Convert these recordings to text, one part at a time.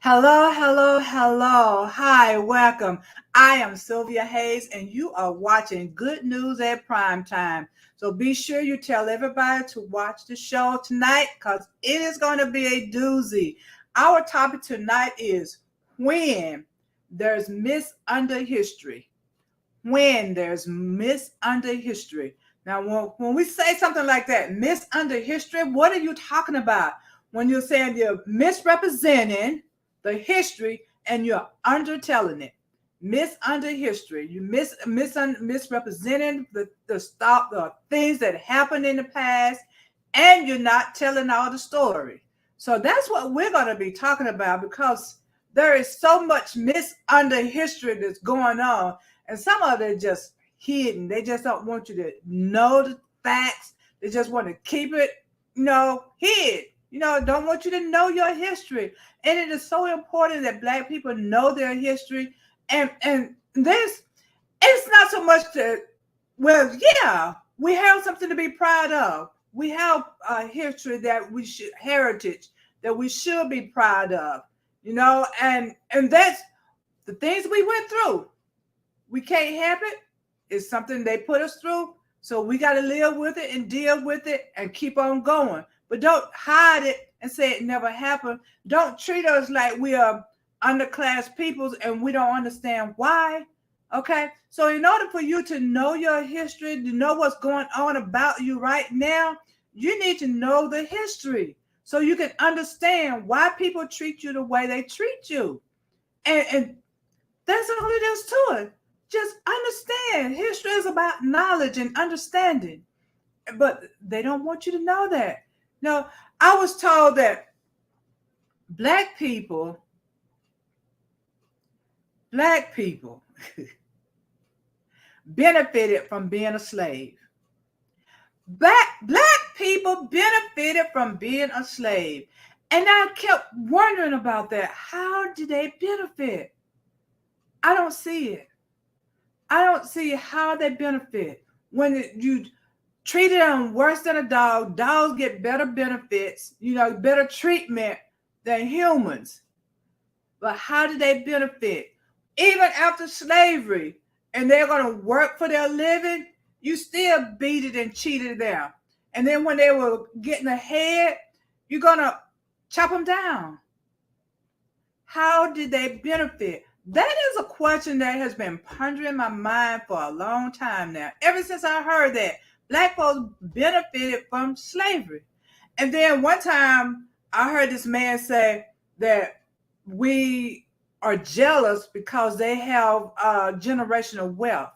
Hello, hello, hello. Hi, welcome. I am Sylvia Hayes, and you are watching Good News at Primetime. So be sure you tell everybody to watch the show tonight because it is going to be a doozy. Our topic tonight is when there's misunder history. When there's misunder history. Now, when we say something like that, misunder history, what are you talking about? When you're saying you're misrepresenting the history and you're undertelling it. Misunder history. You misrepresenting the things that happened in the past, and you're not telling all the story. So that's what we're going to be talking about because there is so much misunder history that's going on, and some of it just hidden. They just don't want you to know the facts. They just want to keep it, hid. Don't want you to know your history. And it is so important that Black people know their history. And this, it's not so much that, well, yeah, we have something to be proud of. We have a history heritage that we should be proud of, and that's the things we went through. We can't help it. It's something they put us through. So we got to live with it and deal with it and keep on going. But don't hide it and say it never happened. Don't treat us like we are underclass peoples and we don't understand why. Okay? So in order for you to know your history, to know what's going on about you right now, you need to know the history so you can understand why people treat you the way they treat you. And that's all it is to it. Just understand. History is about knowledge and understanding. But they don't want you to know that. No, I was told that black people benefited from being a slave. Black people benefited from being a slave. And I kept wondering about that. How did they benefit? I don't see it. I don't see how they benefit. When you treated them worse than a dog, dogs get better benefits, better treatment than humans. But how did they benefit? Even after slavery, and they're going to work for their living, you still beat it and cheated them. And then when they were getting ahead, you're going to chop them down. How did they benefit? That is a question that has been pondering my mind for a long time now. Ever since I heard that Black folks benefited from slavery. And then one time I heard this man say that we are jealous because they have generational wealth.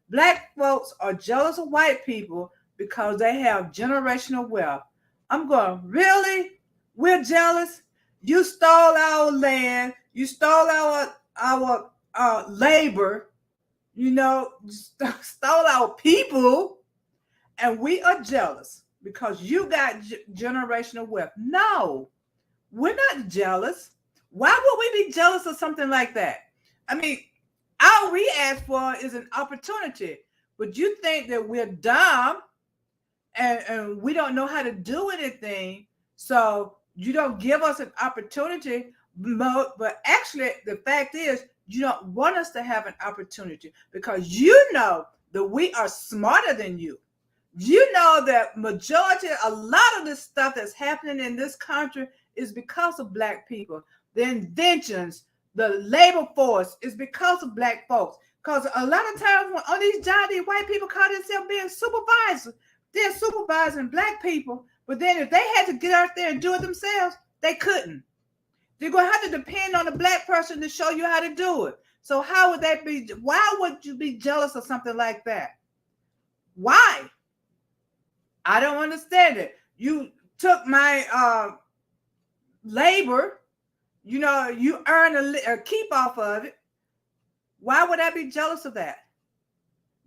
Black folks are jealous of white people because they have generational wealth. I'm going, really? We're jealous? You stole our land. You stole our labor. Stole our people. And we are jealous because you got generational wealth. No, we're not jealous. Why would we be jealous of something like that? I mean, all we ask for is an opportunity. But you think that we're dumb and we don't know how to do anything. So you don't give us an opportunity. But actually, the fact is, you don't want us to have an opportunity because you know that we are smarter than you. You know that a lot of this stuff that's happening in this country is because of Black people. The inventions, the labor force is because of Black folks. Because a lot of times when on these jobs, these white people call themselves being supervisors. They're supervising Black people. But then if they had to get out there and do it themselves, they couldn't. They're going to have to depend on a Black person to show you how to do it. So how would that be? Why would you be jealous of something like that? Why? I don't understand it. You took my labor, you earn a keep off of it. Why would I be jealous of that?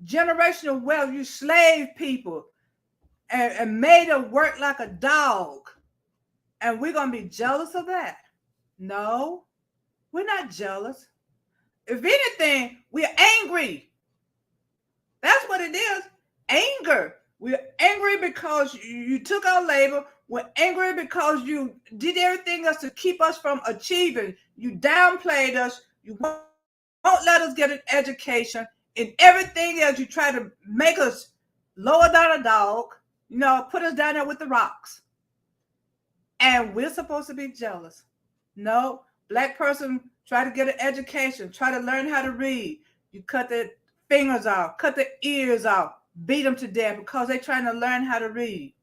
Generational wealth, you slave people and made them work like a dog. And we're going to be jealous of that? No, we're not jealous. If anything, we're angry. That's what it is. Anger. We're angry angry because you took our labor. We're angry because you did everything else to keep us from achieving. You downplayed us. You won't let us get an education. In everything else, you try to make us lower than a dog. Put us down there with the rocks. And we're supposed to be jealous. No, black person try to get an education, try to learn how to read. You cut their fingers off, cut their ears off, beat them to death because they're trying to learn how to read.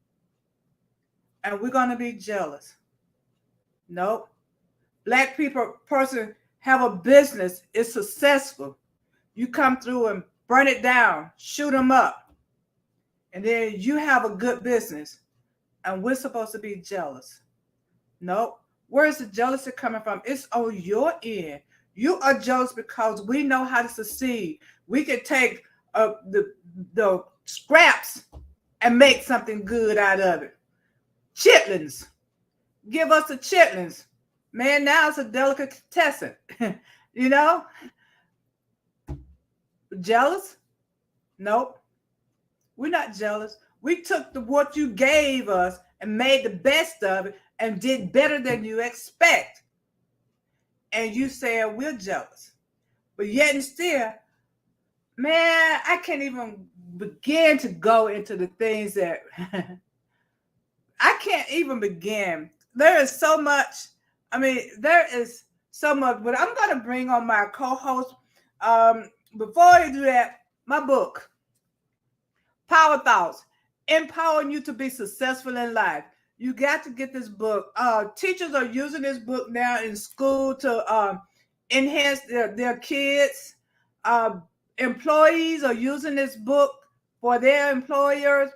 And we're gonna be jealous. Nope. Black people person have a business, is successful. You come through and burn it down, shoot them up, and then you have a good business. And we're supposed to be jealous. Nope. Where is the jealousy coming from? It's on your end. You are jealous because we know how to succeed. We can take the scraps and make something good out of it. Chitlins. Give us the chitlins. Man, now it's a delicatessen. you know? Jealous? Nope. We're not jealous. We took what you gave us and made the best of it and did better than you expect. And you said we're jealous. But yet and still, man, I can't even begin to go into the things that I can't even begin. There is so much. There is so much. But I'm going to bring on my co-host. Before I do that, my book, Power Thoughts, empowering you to be successful in life. You got to get this book. Teachers are using this book now in school to enhance their kids. Employees are using this book for their employers.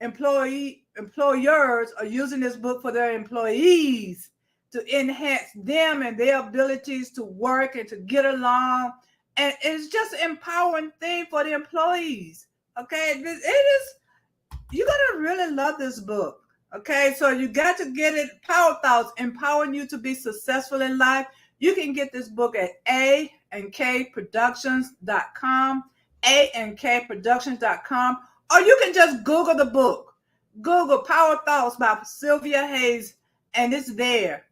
Employers are using this book for their employees to enhance them and their abilities to work and to get along. And it's just an empowering thing for the employees. Okay, it is. You're gonna really love this book. Okay, so you got to get it. Power Thoughts, empowering you to be successful in life. You can get this book at AandKproductions.com, AandKproductions.com, or you can just Google the book. Google Power Thoughts by Sylvia Hayes, and it's there.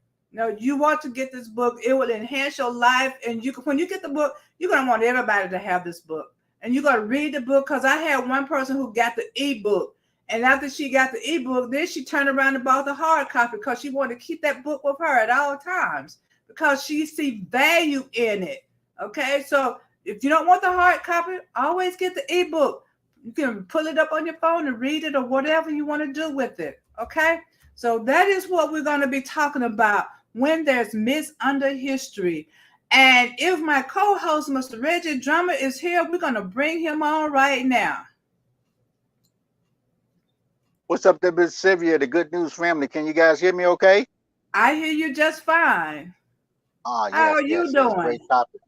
You want to get this book. It will enhance your life, and when you get the book, you're gonna want everybody to have this book, and you're gonna read the book. Because I had one person who got the ebook. And after she got the ebook, then she turned around and bought the hard copy because she wanted to keep that book with her at all times because she sees value in it. Okay, so if you don't want the hard copy, always get the ebook. You can pull it up on your phone and read it or whatever you want to do with it. Okay, so that is what we're going to be talking about when there's MisunderHISTOry. And if my co-host, Mr. Reggie Drummer, is here, we're going to bring him on right now. What's up there, Miss Sylvia, the Good News family? Can you guys hear me okay? I hear you just fine. How Yes, are you yes. doing? Great topic.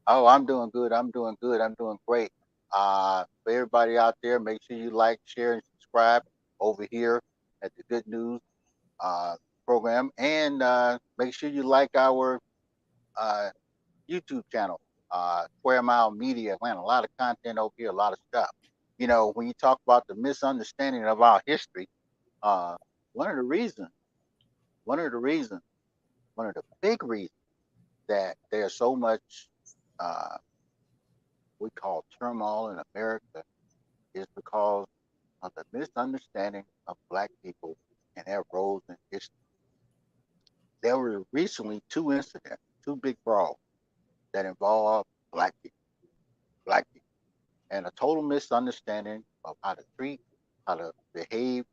Oh, I'm doing good. I'm doing good. I'm doing great. For everybody out there, make sure you like, share, and subscribe over here at the Good News program. And make sure you like our uh, YouTube channel, Square Mile Media Atlanta. A lot of content over here, a lot of stuff. When you talk about the misunderstanding of our history, uh, one of the reasons, one of the reasons, one of the big reasons that there's so much uh, we call turmoil in America is because of the misunderstanding of Black people and their roles in history. There were recently two incidents, two big brawls that involved Black people, and a total misunderstanding of how to treat, how to behave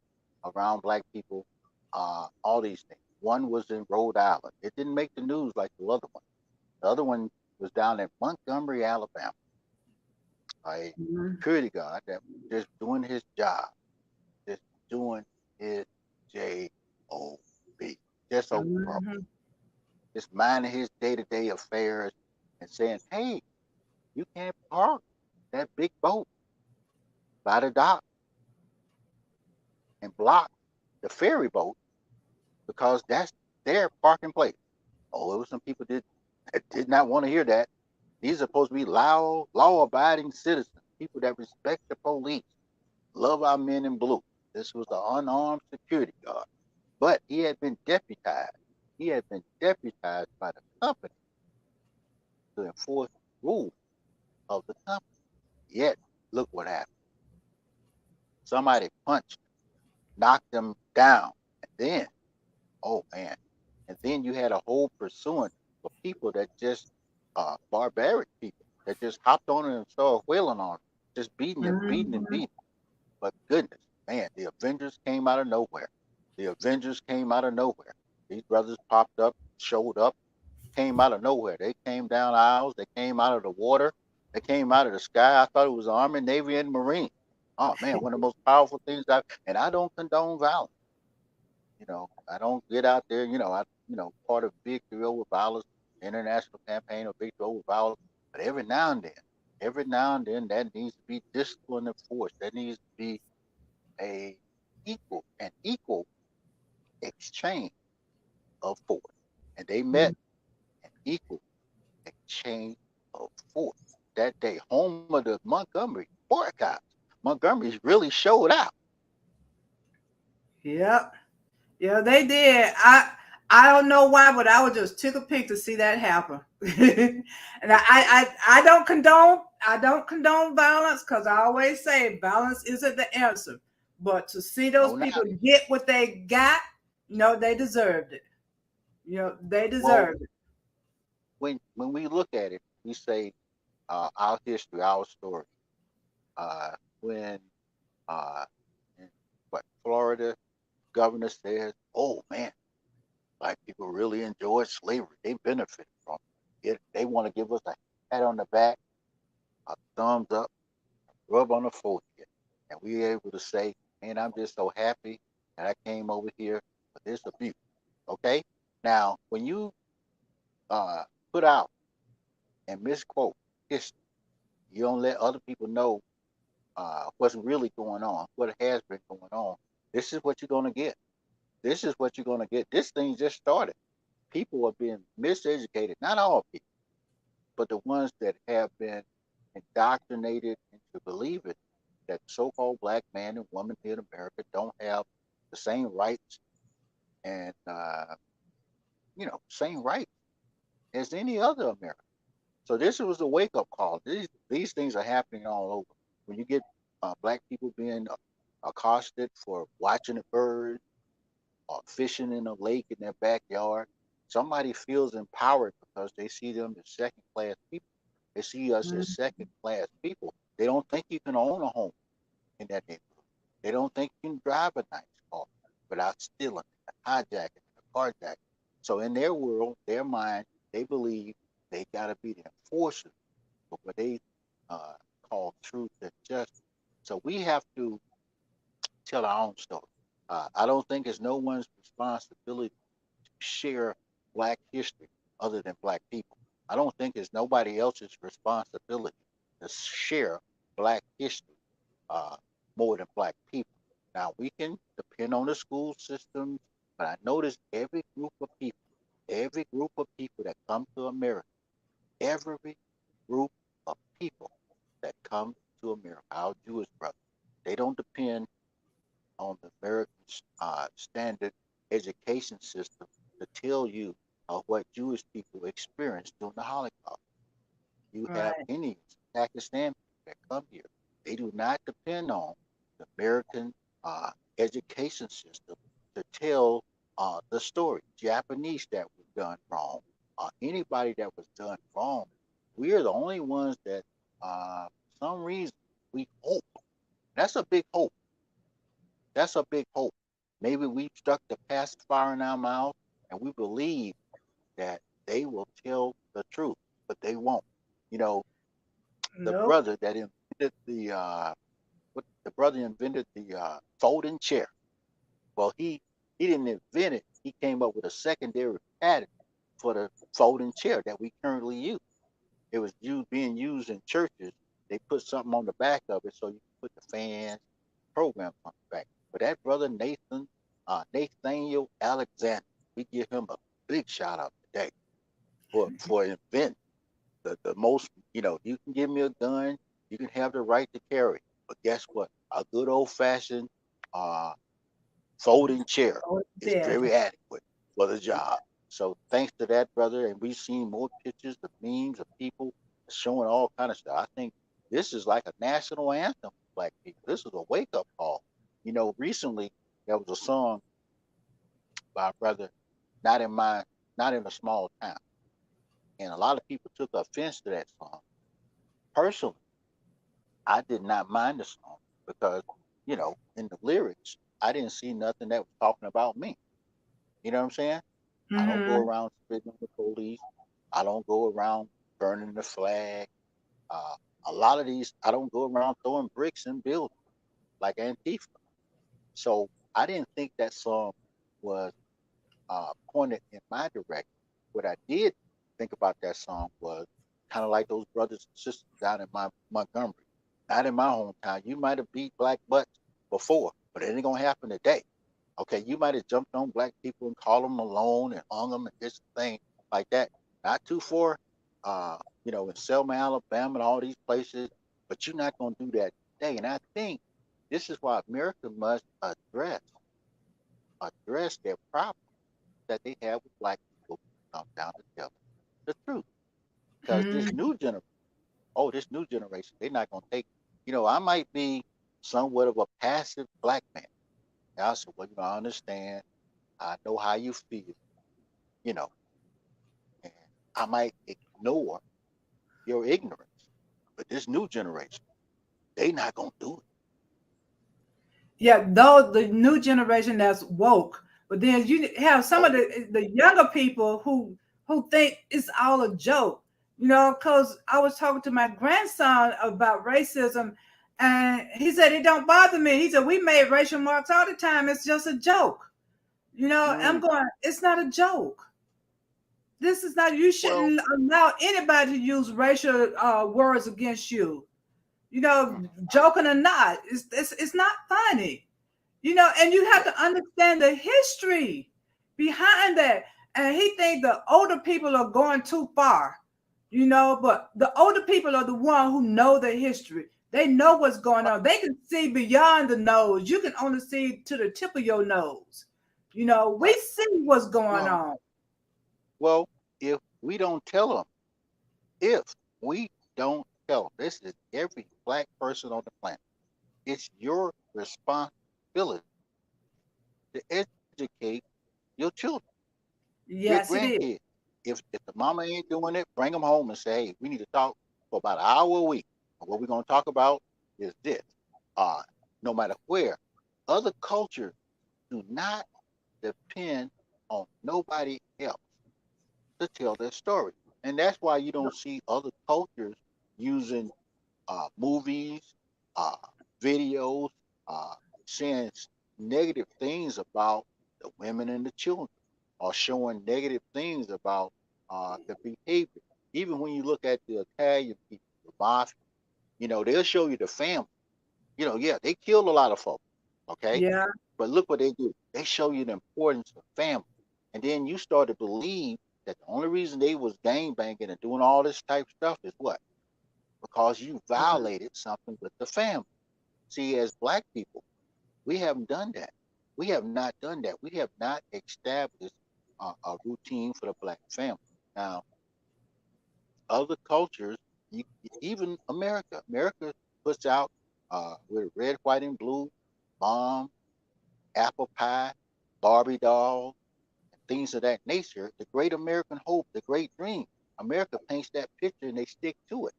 around Black people, all these things. One was in Rhode Island. It didn't make the news like the other one. The other one was down in Montgomery, Alabama. A security guard that was just doing his job, just doing his job, just over bro, Mm-hmm. just minding his day-to-day affairs and saying, "Hey, you can't park that big boat by the dock and block the ferry boat because that's their parking place." Oh, there were some people that did not want to hear that. These are supposed to be law-abiding citizens, people that respect the police, love our men in blue. This was an unarmed security guard, but he had been deputized. He had been deputized by the company to enforce the rules of the company. Yet, look what happened. Somebody punched, knocked him down, and then, oh man, and then you had a whole pursuit of people that just, barbaric people that just hopped on him and started wailing on him, just beating and beating and Mhm. beating. But goodness, man, the Avengers came out of nowhere. The Avengers came out of nowhere. These brothers popped up, showed up, came out of nowhere. They came down aisles. They came out of the water. They came out of the sky. I thought it was Army, Navy, and Marine. Oh man, one of the most powerful things and I don't condone violence. I don't get out there. Part of victory over violence, international campaign of victory over violence. But every now and then, that needs to be discipline and force. That needs to be a an equal exchange of force. And they met an equal exchange of force that day. Home of the Montgomery boycotts. Montgomery's really showed out. Yep. Yeah, they did. I don't know why, but I was just tickled pink to see that happen. And I don't condone violence because I always say violence isn't the answer. But to see those No, people not. get what they got, no, they deserved it. They Well, deserved it. when we look at it, we say, our history, our story. When uh, in Florida governor says, "Oh man, black people really enjoyed slavery. They benefited from it. They want to give us a pat on the back, a thumbs up, rub on the forehead, and we able to say, man, I'm just so happy that I came over here for this abuse." Okay, now when you uh, put out and misquote history, you don't let other people know what's really going on, what has been going on. This is what you're going to get. This is what you're going to get. This thing just started. People are being miseducated. Not all people, but the ones that have been indoctrinated into believing that so-called black man and woman here in America don't have the same rights and same rights as any other American. So this was a wake-up call. These things are happening all over. When you get black people being accosted for watching a bird or fishing in a lake in their backyard, somebody feels empowered because they see them as second-class people. They see us as Mhm. second-class people. They don't think you can own a home in that neighborhood. They don't think you can drive a nice car without stealing, hijacking, carjacking. So in their world, their mind, they believe they got to be the enforcers of what they uh, call truth and justice. So we have to tell our own story. I don't think it's no one's responsibility to share Black history other than Black people. I don't think it's nobody else's responsibility to share Black history uh, more than Black people. Now, we can depend on the school systems, but I notice every group of people that come to America, every group of people that come to America, our Jewish brothers, they don't depend on the American standard education system to tell you what Jewish people experienced during the Holocaust. You have Right. Indians, Pakistan people that come here. They do not depend on the American uh, education system to tell the story. Japanese that was done wrong, anybody that was done wrong. We are the only ones that, for some reason, we hope. That's a big hope. That's a big hope. Maybe we stuck the pacifier in our mouth and we believe that they will tell the truth, but they won't. You know, the Nope. brother that invented the brother invented the folding chair. Well, he didn't invent it. He came up with a secondary patent for the folding chair that we currently use. It was being used in churches. They put something on the back of it so you can put the fans, programs on the back. But that brother Nathaniel Alexander, we give him a big shout out today for inventing the most. You can give me a gun, you can have the right to carry, but guess what? A good old fashioned uh, folding chair Oh, is yeah. very adequate for the job. So thanks to that, brother, and we've seen more pictures of memes of people showing all kind of stuff. I think this is like a national anthem for Black people. This is a wake up call. You know, recently there was a song by a brother, not in my, not in a small town, and a lot of people took offense to that song. Personally, I did not mind the song because, you know, in the lyrics, I didn't see nothing that was talking about me. You know what I'm saying? I don't go Mm-hmm. around spitting on the police. I don't go around burning the flag. Uh, a lot of these, I don't go around throwing bricks in buildings like Antifa. So I didn't think that song was pointed in my direction. What I did think about that song was kind of like those brothers and sisters down in my Montgomery, not in my hometown. You might have beat black butts before, but it ain't gonna happen today. Okay, you might have jumped on black people and called them alone and hung them and this thing like that. Not too far, you know, in Selma, Alabama, and all these places, but you're not gonna do that today. And I think this is why America must address their problem that they have with black people come down to tell the truth. Because this Mm-hmm. new generation, this new generation, they're not gonna take. You know, I might be somewhat of a passive black man. And I said, well, you know, I understand. I know how you feel, you know, and I might ignore your ignorance. But this new generation, they not gonna do it. Yeah, though the new generation that's woke, but then you have some Oh of yeah. the younger people who think it's all a joke. You know, because I was talking to my grandson about racism, and he said it don't bother me. He said we made racial marks all the time. It's just a joke. You know, I'm Mm, going. It's not a joke. This is not. You well, shouldn't allow anybody to use racial words against you. You know, mm, joking or not, it's not funny. You know, and you have yeah. to understand the history behind that. And he think the older people are going too far, you know, but the older people are the one who know the history. They know what's going Right. on. They can see beyond the nose. You can only see to the tip of your nose. You know, we Right. see what's going Well, on. well, if we don't tell them, if we don't tell them, this is every black person on the planet. It's your responsibility to educate your children, your Yes, it is. grandkids. If the mama ain't doing it, bring them home and say, hey, we need to talk for about an hour a week. And what we're going to talk about is this. Uh, no matter where, other cultures do not depend on nobody else to tell their story. And that's why you don't see other cultures using movies, uh, videos, uh, saying negative things about the women and the children, or showing negative things about the behavior. Even when you look at the Italian people, the mafia, you know, they'll show you the family. You know, yeah, they killed a lot of folks, okay? Yeah. But look what they do. They show you the importance of family. And then you start to believe that the only reason they was gang banging and doing all this type of stuff is what? Because you violated something with the family. See, as black people, we haven't done that. We have not done that. We have not established a routine for the black family. Now, other cultures, you, even America puts out with red, white, and blue, bomb, apple pie, Barbie doll, and things of that nature. The great American hope, the great dream. America paints that picture and they stick to it.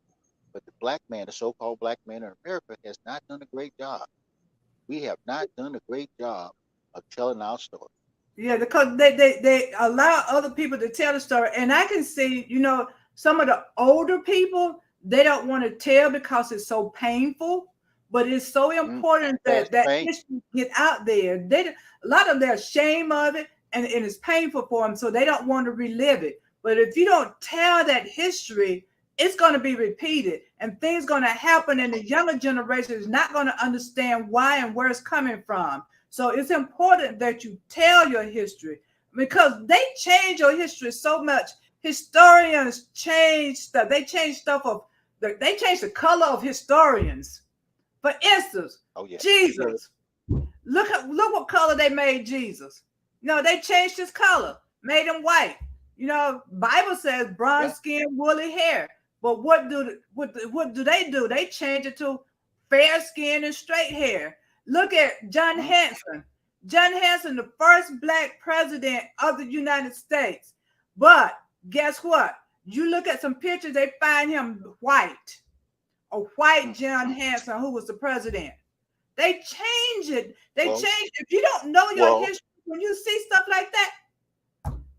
But the black man, the so-called black man in America, has not done a great job. We have not done a great job of telling our story. Yeah, because they allow other people to tell the story. And I can see, you know, some of the older people, they don't want to tell because it's so painful. But it's so Mm, important past that that pain. history get out there. A lot of them, they're ashamed of it, and it's painful for them, so they don't want to relive it. But if you don't tell that history, it's going to be repeated, and things going to happen, and the younger generation is not going to understand why and where it's coming from. So it's important that you tell your history because they change your history so much. Historians change stuff. They change stuff of they change the color of historians. For instance, Oh yeah. Yeah. Jesus. Look what color they made Jesus. No, they changed his color, made him white. Bible says Yeah. bronze skin, woolly hair. But what do they do? They change it to fair skin and straight hair. Look at John Mm-hmm. Hanson. John Hanson, the first black president of the United States. But guess what? You look at some pictures, they find him white. A white John Hanson who was the president. They change it. They Well, change. If you don't know your well, history, when you see stuff like that,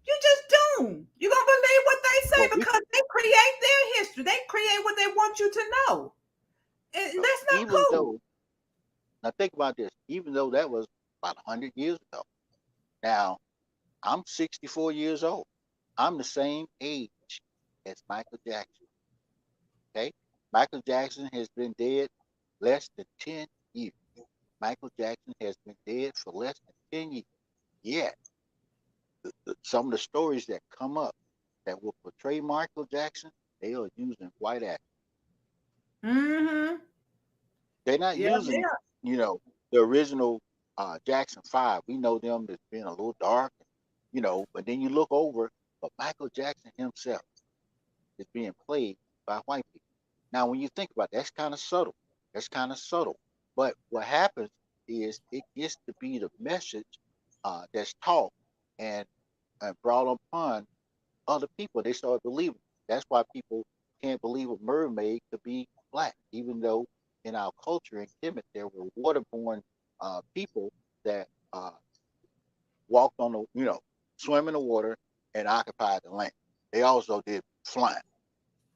you just don't. You're gonna believe what they say well, we because they create their history. They create what they want you to know. And that's not even cool. though now think about this, even though that was about 100 years ago. Now I'm 64 years old. I'm the same age as Michael Jackson. Okay, Michael Jackson has been dead less than 10 years. Michael Jackson has been dead for less than 10 years. Yet some of the stories that come up that will portray Michael Jackson, they are using white actors. Mm-hmm. They're not Yeah, using, yeah. the original Jackson Five. We know them as being a little dark, but then you look over, but Michael Jackson himself is being played by white people. Now, when you think about it, that's kind of subtle. That's kind of subtle. But what happens is it gets to be the message that's taught and, brought upon other people. They start believing. That's why people can't believe a mermaid could be black, even though in our culture in Kemet there were waterborne people that walked on the, swim in the water and occupied the land. They also did flying,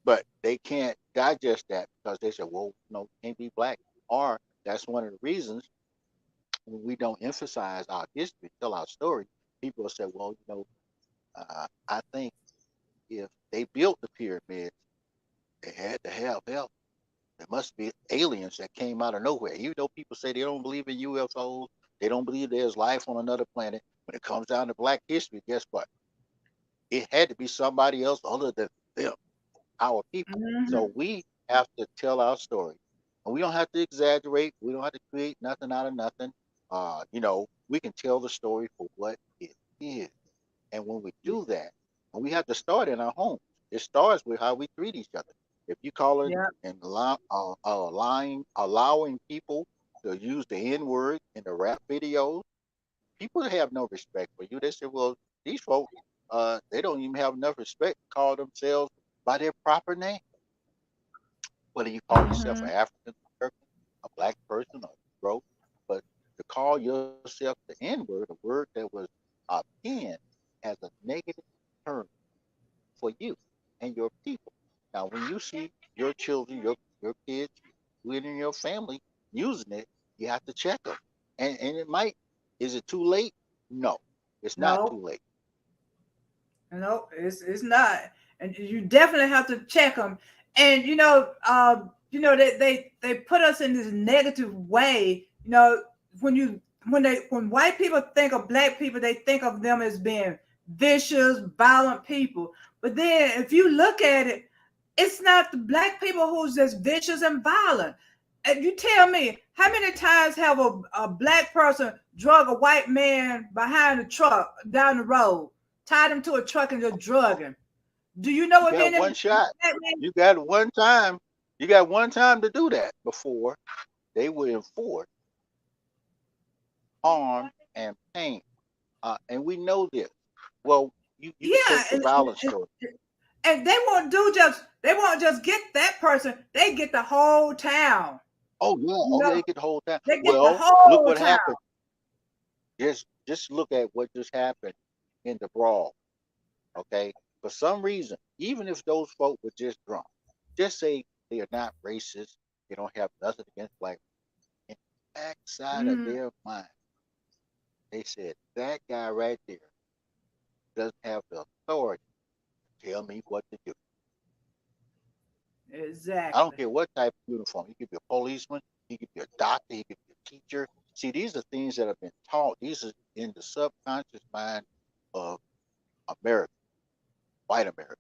but they can't digest that because they said, well, no, can't be black. Or that's one of the reasons when we don't emphasize our history, tell our story. People will say, well, I think if they built the pyramids, they had to have help. There must be aliens that came out of nowhere. Even though people say they don't believe in UFOs, they don't believe there's life on another planet. When it comes down to black history, guess what? It had to be somebody else other than them, our people. Mm-hmm. So we have to tell our story. And we don't have to exaggerate. We don't have to create nothing out of nothing. We can tell the story for what it is. And when we do that, and we have to start in our homes, it starts with how we treat each other. If you call it Yeah. and allowing people to use the N word in the rap videos, people have no respect for you. They say, well, these folks, they don't even have enough respect to call themselves by their proper name. Whether you call yourself Mm-hmm. an African American, a black person, or Negro, but to call yourself the N word, a word that was penned as a negative term for you and your people. Now, when you see your children, your kids, you and your family using it, you have to check them. And it might, is it too late? No, it's not too No, late. no, it's not. And you definitely have to check them. And they put us in this negative way. When white people think of black people, they think of them as being vicious, violent people. But then if you look at it, it's not the black people who's just vicious and violent. And you tell me, how many times have a black person drug a white man behind a truck down the road, tied him to a truck and just drug him? Do you know You of got any one shot. black men? You got one time. You got one time to do that before they will enforce harm and pain. And we know this. Well, you can Yeah, take the violence story. and they won't just get that person, they get the whole town. Oh yeah, You oh yeah, know, they get the whole time. they get the Well, look whole what town. happened. Just look at what just happened in the brawl. Okay, for some reason, even if those folk were just drunk, just say they are not racist, they don't have nothing against black. In the backside of Mm, their mind, they said that guy right there doesn't have the authority to tell me what to do. I don't exactly. care what type of uniform. He could be a policeman, he could be a doctor, he could be a teacher. See, these are things that have been taught. These are in the subconscious mind of America, white America.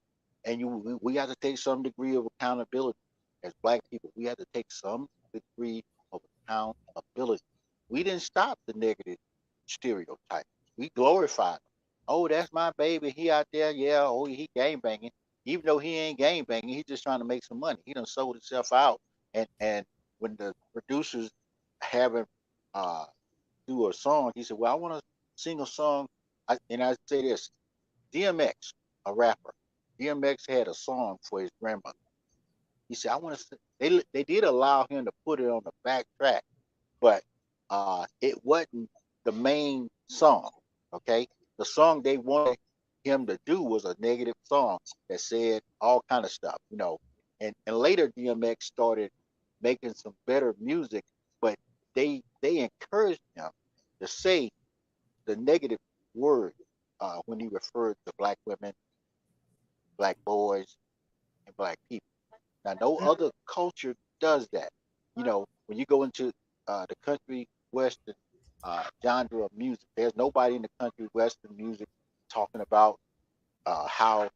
And we have to take some degree of accountability as black people. We have to take some degree of accountability. we didn't stop the negative stereotype. We glorified him. Oh, that's my baby. He out there, yeah. Oh, he gang banging. Even though he ain't gang banging, he just trying to make some money. He done sold himself out. And when the producers have him uh, do a song, he said, "Well, I want to sing a song." And I say this: DMX, a rapper, DMX had a song for his grandmother. He said, "I want to." They did allow him to put it on the back track, but it wasn't the main song. Okay, the song they wanted him to do was a negative song that said all kind of stuff, and later DMX started making some better music, but they encouraged him to say the negative word when he referred to black women, black boys, and black people. Now, no other culture does that. When you go into the country western genre of music, there's nobody in the country western music talking about how,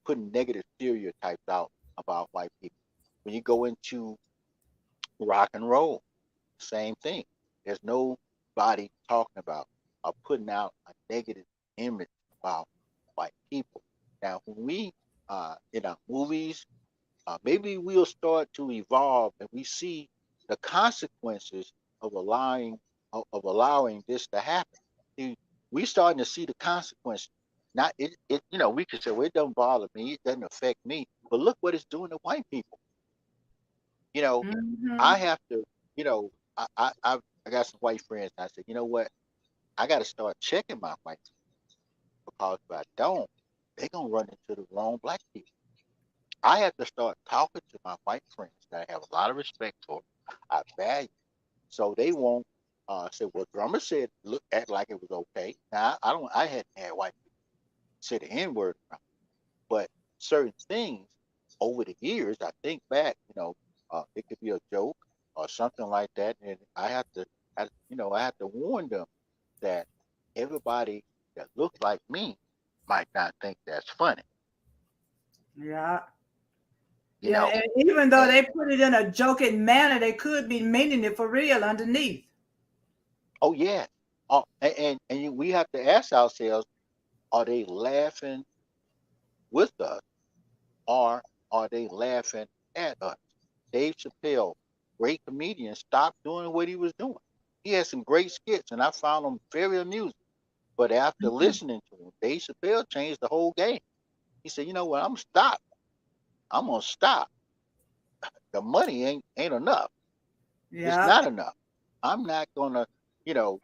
putting negative stereotypes out about white people. When you go into rock and roll, same thing. There's nobody talking about or putting out a negative image about white people. Now, when we in our movies, maybe we'll start to evolve and we see the consequences of allowing this to happen. See, we starting to see the consequences. Not we could say, well, it doesn't bother me, it doesn't affect me, but look what it's doing to white people. You know, I Mm-hmm. have to, you know, I got some white friends. And I said, you know what? I got to start checking my white people because if I don't, they're gonna run into the wrong black people. I have to start talking to my white friends that I have a lot of respect for, I value, so they won't say, "Well, drummer said look act like it was okay." Now I don't. I hadn't had white people say the N word, but certain things over the years, I think back, it could be a joke or something like that, and I have to warn them that everybody that looks like me might not think that's funny, Yeah. you Yeah. know. And even though And they put it in a joking manner, they could be meaning it for real underneath. oh yeah, we have to ask ourselves: are they laughing with us, or are they laughing at us? Dave Chappelle, great comedian, stopped doing what he was doing. He had some great skits, and I found them very amusing. But after Mhm. listening to him, Dave Chappelle changed the whole game. He said, "You know what? Stop. I'm gonna stop. The money ain't enough. It's Yeah. not enough. I'm not gonna, you know,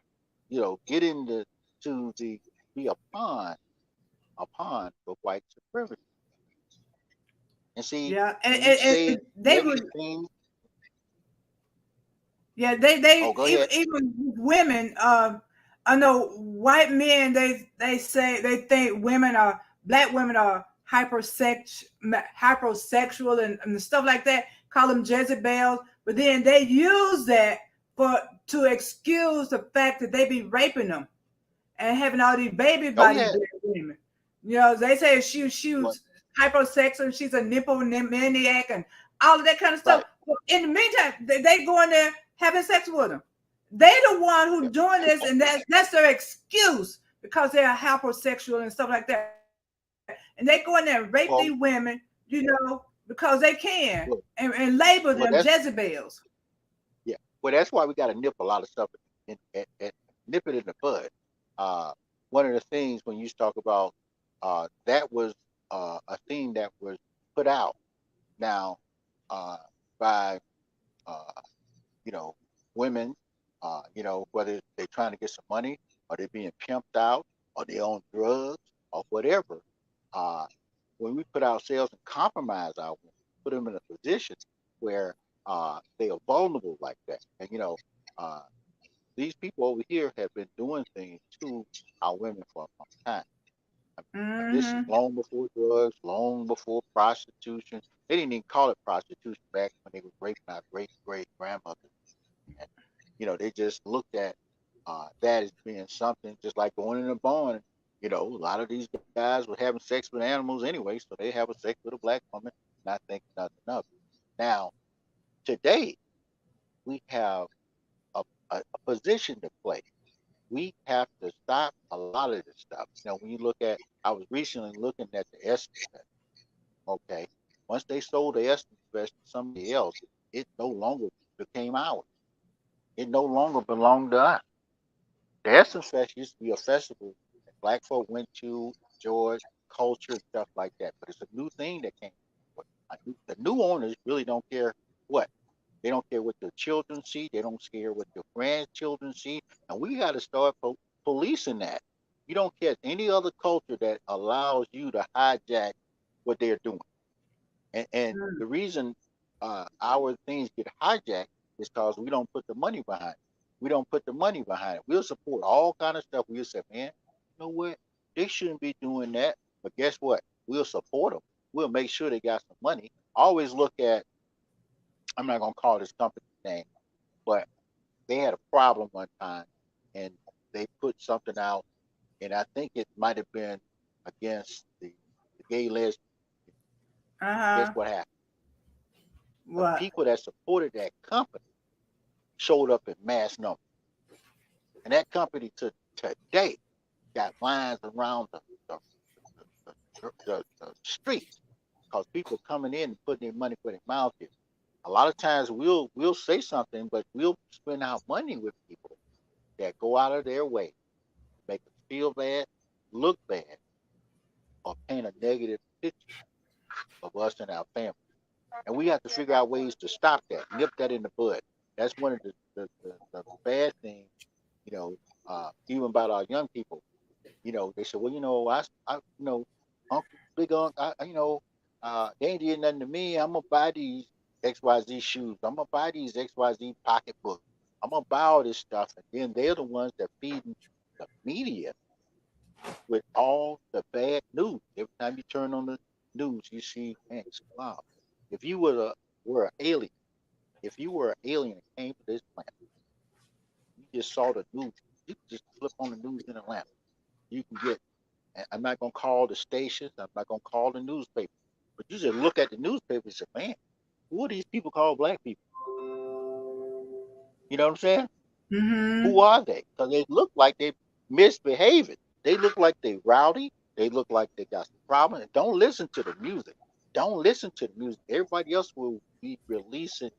get into to the be a pawn for white supremacy." And see, Yeah. And, when you and, say and they negative would, things, yeah, they oh, go ahead. even women. I know white men. They say they think black women are hypersexual and stuff like that. Call them Jezebels, but then they use that for to excuse the fact that they be raping them and having all these babies Oh by these yeah. black women. They say she Well, was hypersexual, she's a nipple maniac, and all of that kind of stuff. right. But in the meantime, they go in there having sex with them. They the one Yeah. who doing this, and that's their excuse because they are hypersexual and stuff like that. And they go in there and rape these women, Well, because they can well, and label them well, that's Jezebels. yeah. Well, that's why we got to nip a lot of stuff nip it in the bud. Uh, One of the things when you talk about that was a thing that was put out now by uh, you know, women, whether they're trying to get some money or they're being pimped out or they on drugs or whatever. Uh, when we put ourselves and compromise our women, put them in a position where they are vulnerable like that. And, uh, these people over here have been doing things to our women for a long time. This is Mm-hmm. long before drugs, long before prostitution. They didn't even call it prostitution back when they were raping our great great grandmothers. And, they just looked at that as being something just like going in a barn. A lot of these guys were having sex with animals anyway, so they have a sex with a black woman, not thinking nothing of it. Now, today, we have a a position to play. We have to stop a lot of this stuff. When you look at, I was recently looking at the Essence Fest. Okay, once they sold the Essence Fest to somebody else, it no longer became ours. It no longer belonged to us. The Essence Fest used to be a festival that black folk went to, enjoyed culture and stuff like that. But it's a new thing that came. The new owners really don't care what. They don't care what your children see. They don't care what your grandchildren see. And we got to start policing that. You don't care any other culture that allows you to hijack what they're doing. And Mm. the reason our things get hijacked is because we don't put the money behind it. We don't put the money behind it. We'll support all kind of stuff. We'll say, man, you know what? They shouldn't be doing that. But guess what? We'll support them. We'll make sure they got some money. Always look at, I'm not going to call this company name, but they had a problem one time and they put something out, and I think it might have been against the gay lesbian. Guess Uh-huh. what happened? The What? people that supported that company showed up in mass numbers. And that company to today got lines around the streets because people coming in and putting their money where their mouth is. A lot of times we'll say something, but we'll spend our money with people that go out of their way to make us feel bad, look bad, or paint a negative picture of us and our family. And we have to figure out ways to stop that, nip that in the bud. That's one of the bad things, even about our young people. They said, well, Uncle, Big Uncle, they ain't did nothing to me. I'm gonna buy these XYZ shoes. I'm gonna buy these XYZ pocketbooks. I'm gonna buy all this stuff, and then they're the ones that feeding the media with all the bad news. Every time you turn on the news, you see, man, wow. If you were an alien, if you were an alien that came to this planet, you just saw the news. You could just flip on the news in Atlanta. You can get. I'm not gonna call the stations. I'm not gonna call the newspaper. But you just look at the newspaper and say, man, who are these people called black people? You know what I'm saying? Mm-hmm. Who are they? Because they look like they misbehaving. They look like they rowdy. They look like they got some problem. And don't listen to the music. Don't listen to the music. Everybody else will be releasing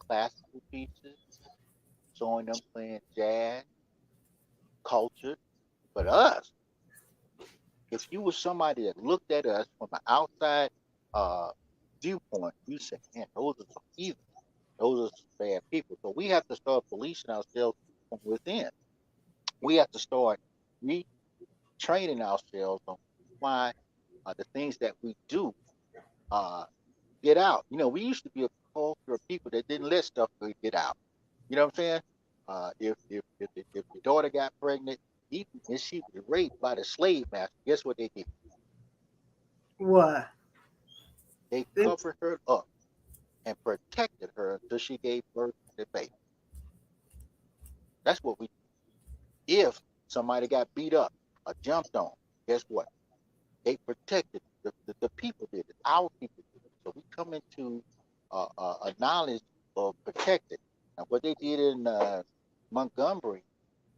classical pieces, showing them playing jazz, culture. But us, if you were somebody that looked at us from an outside uh, viewpoint, you say, man, those are some evil. Those are some bad people. So we have to start policing ourselves from within. We have to start retraining ourselves on why the things that we do uh, get out. We used to be a culture of people that didn't let stuff get out. You know what I'm saying? If your daughter got pregnant, even if she was raped by the slave master, guess what they did? What? They covered her up and protected her until she gave birth to the baby. That's what we. If somebody got beat up or jumped on, guess what? They protected the people did it. Our people did it. So we come into a knowledge of protected. And what they did in Montgomery,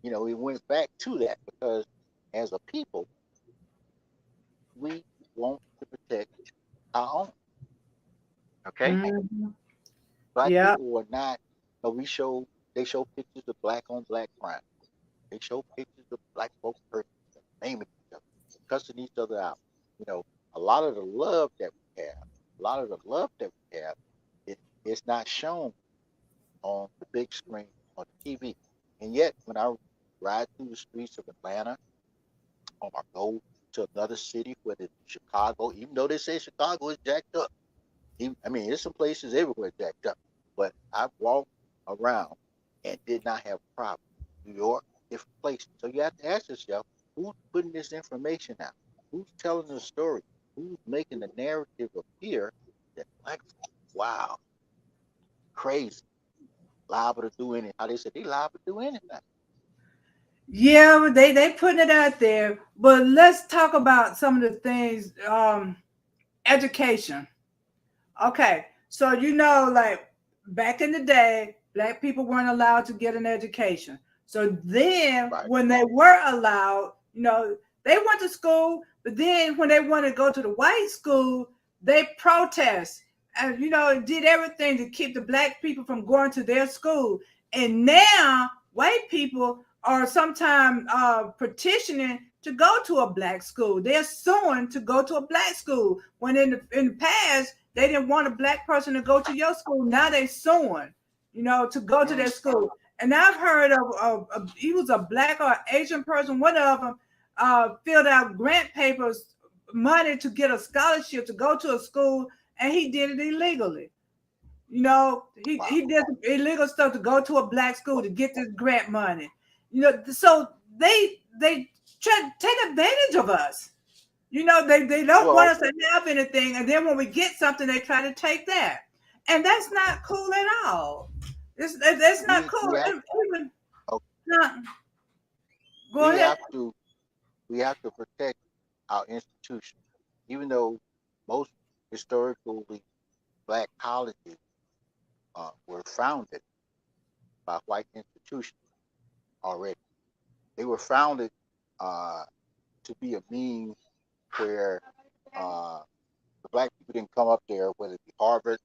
we went back to that because as a people, we want to protect our own. Okay, Mm-hmm. black Yeah. people are not. They show pictures of black on black crime. They show pictures of black folks hurting each other, naming each other, cussing each other out. You know, a lot of the love that we have, a lot of the love that we have, it's not shown on the big screen on the TV. And yet, when I ride through the streets of Atlanta or I go to another city, whether it's Chicago, even though they say Chicago is jacked up, I mean, there's some places everywhere jacked up, but I've walked around and did not have a problem. New York, different places. So you have to ask yourself, who's putting this information out? Who's telling the story? Who's making the narrative appear that black folks, wow, crazy, liable to do anything? How they said they liable to do anything. Yeah, they putting it out there. But let's talk about some of the things. Education. Okay, so like back in the day, Black people weren't allowed to get an education. So then, Right. when they were allowed, they went to school, but then when they wanted to go to the white school, they protest and did everything to keep the black people from going to their school. And now white people are sometimes petitioning to go to a black school. They're suing to go to a black school. When in the past they didn't want a black person to go to your school. Now they suing, to go to their Mm. school. And I've heard of he was a black or Asian person. One of them filled out grant papers, money to get a scholarship to go to a school, and he did it illegally. Wow. He did some illegal stuff to go to a black school to get this grant money. So they try to take advantage of us. They don't want Well, us to have anything, and then when we get something, they try to take that, and that's not cool at all. That's not we cool. have Even oh, not, go we ahead. have to we have to protect our institutions, even though most historically black colleges were founded by white institutions already. They were founded uh, to be a means where uh, the black people didn't come up there, whether it be Harvard,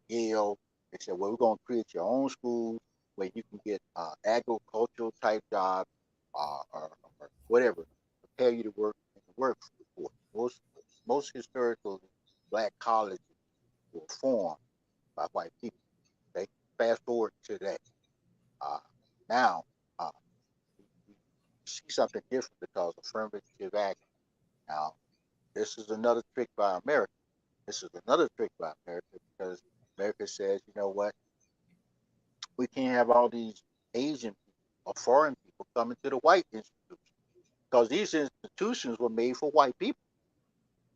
Yale. They said, well, we're going to create your own schools where you can get agricultural type jobs or whatever, prepare you to work in the workforce. Most historical black colleges were formed by white people. They fast forward to that. Uh, now, uh, we see something different because affirmative action. Now, this is another trick by America. This is another trick by America because America says, you know what, we can't have all these Asian people or foreign people coming to the white institutions because these institutions were made for white people,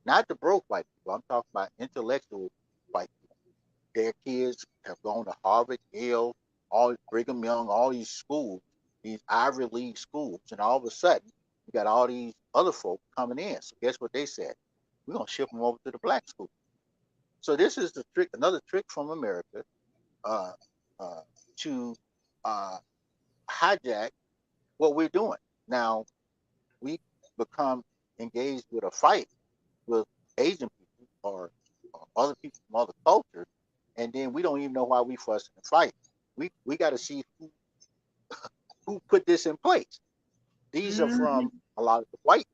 not the broke white people. I'm talking about intellectual white people. Their kids have gone to Harvard, Yale, all Brigham Young, all these schools, these Ivy League schools, and all of a sudden you got all these other folks coming in. So guess what they said? We're gonna ship them over to the black school. So this is the trick, another trick from America uh, uh, to uh, hijack what we're doing. Now we become engaged with a fight with Asian people or other people from other cultures, and then we don't even know why we fussing and fight. We got to see who put this in place. These are from Hmm. a lot of the white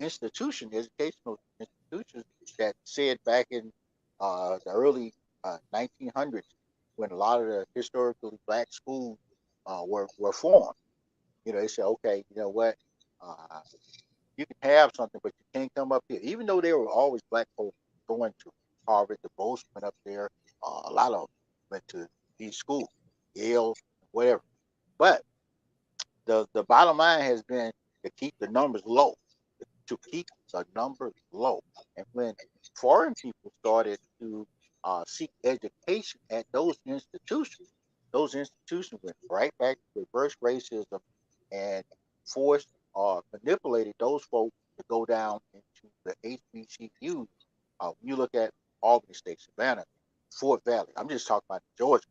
educational institutions that said back in the early 1900s when a lot of the historically black schools were formed. They said, okay, you know what, uh, you can have something, but you can't come up here. Even though there were always black folks going to Harvard, the most went up there. A lot of them went to these schools, Yale, whatever. But the bottom line has been to keep the numbers low, to keep the numbers low. And when foreign people started to seek education at those institutions went right back to reverse racism and forced or manipulated those folks to go down into the HBCUs. When you look at Albany State, Savannah, Fort Valley, I'm just talking about Georgia,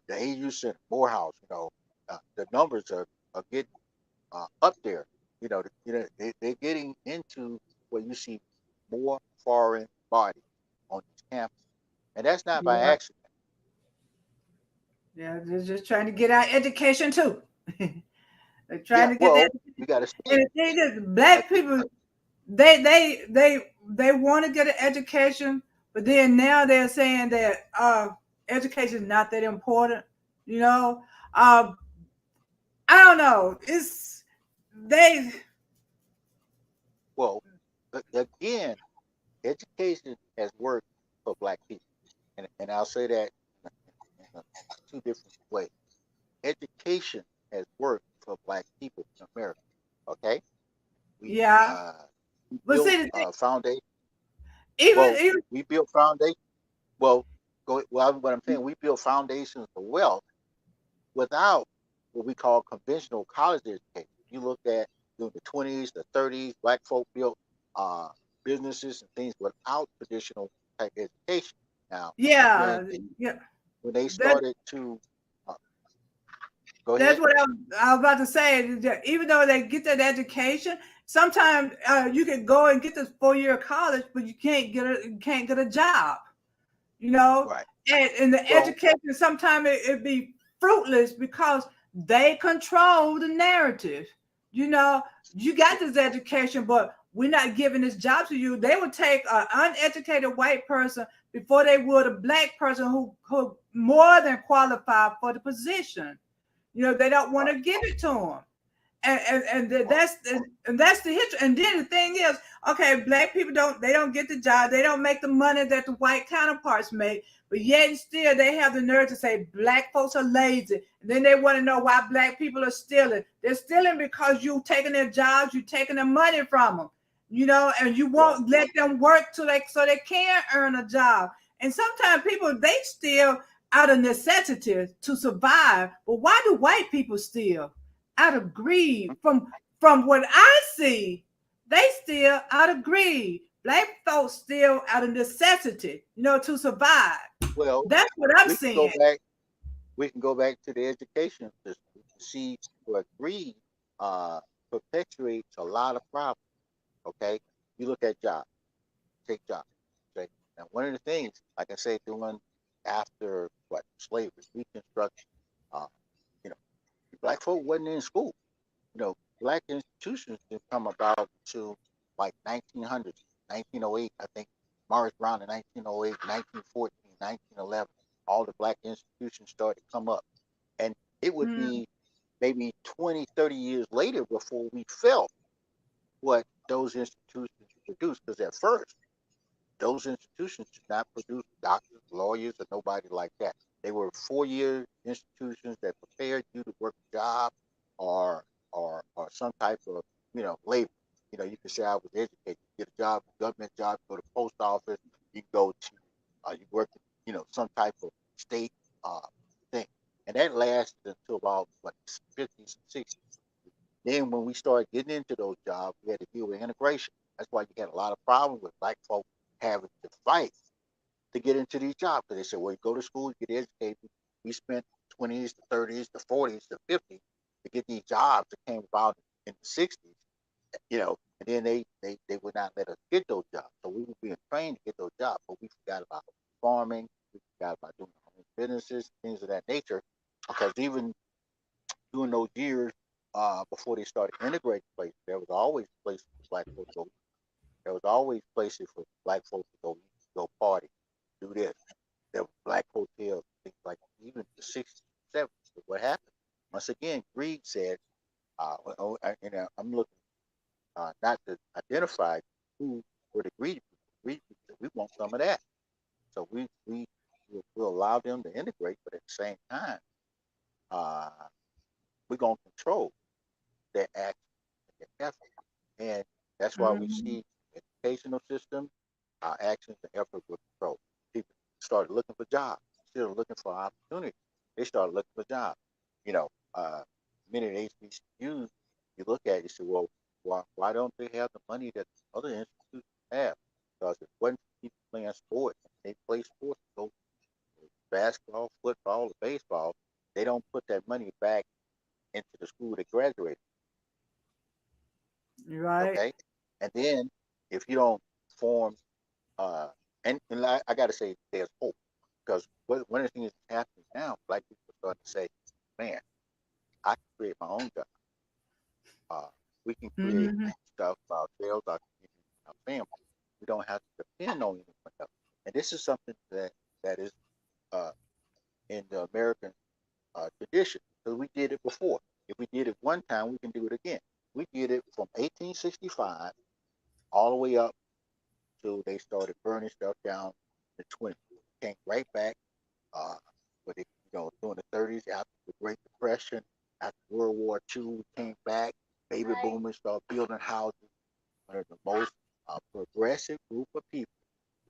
the AU Center, Morehouse, the numbers are getting up there. They're getting into where you see more foreign bodies on these campuses, and that's not by Yeah, accident. yeah, they're just trying to get our education too. They're trying Yeah, to get that. well, we got to see And it. the thing is, Like, black people, they want to get an education, but then now they're saying that education is not that important. You know, uh, I don't know. It's they, well, again, education has worked for black people, and I'll say that in two different ways. Education has worked for black people in America. Okay, we yeah. uh, we But built see, the thing, foundation. even Well, even we built foundation. Well, what I'm saying, we built foundations of wealth without what we call conventional college education. You look at during the 20s, the 30s, black folk built uh, businesses and things without traditional type education. Now, when yeah, yeah. when they That started to Go That's ahead. what I was about to say. That even though they get that education, sometimes you can go and get this 4 year college, but you can't get a job. You know, Right. and the Well, education sometimes it be fruitless because they control the narrative. You know, you got this education, but we're not giving this job to you. They would take an uneducated white person before they would a black person who more than qualified for the position. You know, they don't want right. to give it to them. And Well, that's the history. And then the thing is, okay, black people don't get the job, they don't make the money that the white counterparts make, but yet and still they have the nerve to say black folks are lazy. And then they want to know why black people are stealing. They're stealing because you taking their jobs, you taking their money from them, you know, and you well, won't let them work so they can earn a job. And sometimes people they steal out of necessity to survive. But why do white people steal? Out of greed. From what I see, they steal out of greed. Black folks steal out of necessity, you know, to survive. well, That's what I'm we can go seeing. back. We can go back to the education system to see where greed uh, perpetuates a lot of problems. Okay, you look at jobs, take jobs. Okay, now one of the things, like I say, doing after what slavery, Reconstruction, uh, you know, black folk wasn't in school. You know, black institutions didn't come about until like 1900s, 1908, I think. Morris Brown in 1908, 1914, 1911, all the black institutions started to come up. And it would Mm, be maybe 20, 30 years later before we felt what those institutions produced. Because at first, those institutions did not produce doctors, lawyers, or nobody like that. They were 4 year institutions that prepared you to work a job or or some type of labor. You know, you can say I was educated, get a job, government job, go to post office, you go to you work some type of state uh, thing, and that lasted until about what 50s and 60s. Then when we started getting into those jobs, we had to deal with integration. That's why you had a lot of problems with black folks having to fight to get into these jobs. Because they said, well, you go to school, you get educated. We spent 20s, the 30s, the 40s, the 50s to get these jobs that came about in the 60s, and then they would not let us get those jobs. So we were being trained to get those jobs, but we forgot about farming, we forgot about doing our own businesses, things of that nature. Because even during those years before they started integrating places, there was always places for black folks to go. There was always places for black folks to go party, do this. There were black hotels, things like that. Even the 60s, 70s. But what happened? Once again, greed said, I'm looking not to identify who were the greedy people. Greedy people said, we want some of that. So we'll allow them to integrate, but at the same time, uh, we're going to control their actions and their effort. And that's why we mm, see educational system, our actions and effort will control. People started looking for jobs instead of looking for opportunities. They started looking for jobs. You know, many of the HBCUs, you look at it, you say, well, why don't they have the money that other institutions have? Because it wasn't for people playing sports. They play sports, go basketball, football, or baseball. They don't put that money back into the school they graduated. you're right. Okay, and then if you don't form, uh, and I got to say, there's hope because one of the things that's happening now, black people are starting to say, man, I can create my own job. Uh, we can create Mm-hmm. stuff for ourselves, our community, our family. We don't have to depend on anyone else. And this is something that is uh, in the American tradition because we did it before. If we did it one time, we can do it again. We did it from 1865 all the way up till they started burning stuff down in the 20s. Came right back, uh, but during the 30s after the Great Depression, after World War II, we came back. Baby boomers started building houses. One of the most progressive group of people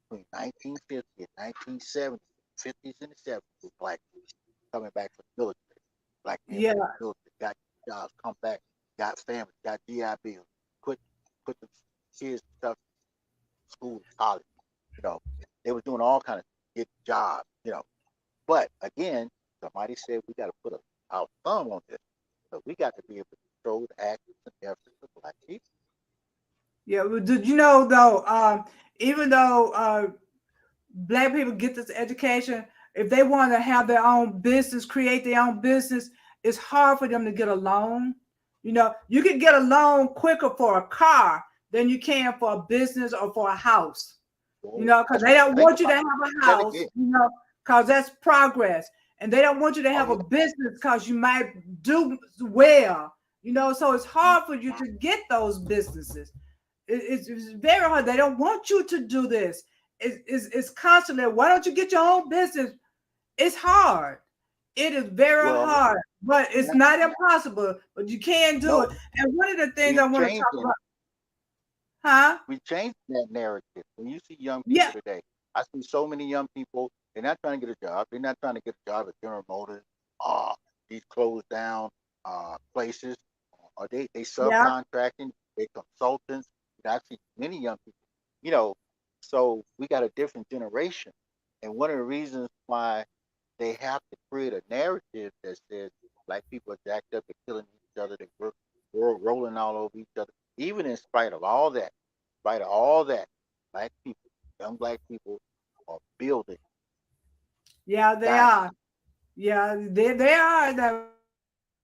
between 1950 and 1970, 50s and the 70s was black people coming back from the military. Black men Yeah, went to the military, got jobs, come back, got families, got GI Bills, put put the kids stuff in school, college. You know, they was doing all kind of get jobs. But again, somebody said we got to put our thumb on this. So we got to be able to control the actions and efforts of Black people. Yeah, well, did you know though? Even though Black people get this education, if they want to have their own business, create their own business, it's hard for them to get a loan. You know, you can get a loan quicker for a car than you can for a business or for a house. You So know, because that's they what don't think want you to about have it. a That house, again. you know, because that's progress. And they don't want you to Oh have a yeah. business because you might do well, you know. So it's Mm. hard for you to get those businesses. It's very hard. They don't want you to do this. It's constantly, why don't you get your own business? It's hard. It is very Well, hard, but it's not, not impossible, but you can do it. no, And one of the things we I want to talk changing about, huh? we changing that narrative. When you see young Yeah, people today, I see so many young people. They're not trying to get a job. They're not trying to get a job at General Motors, uh, these closed down places, or they yeah. subcontracting. They consultants. I see many young people. You know, so we got a different generation, and one of the reasons why they have to create a narrative that says Black people are jacked up, they're killing each other, they're rolling all over each other. Even in spite of all that, Black people, young Black people, are building Yeah, they dynasty. are. Yeah, they are.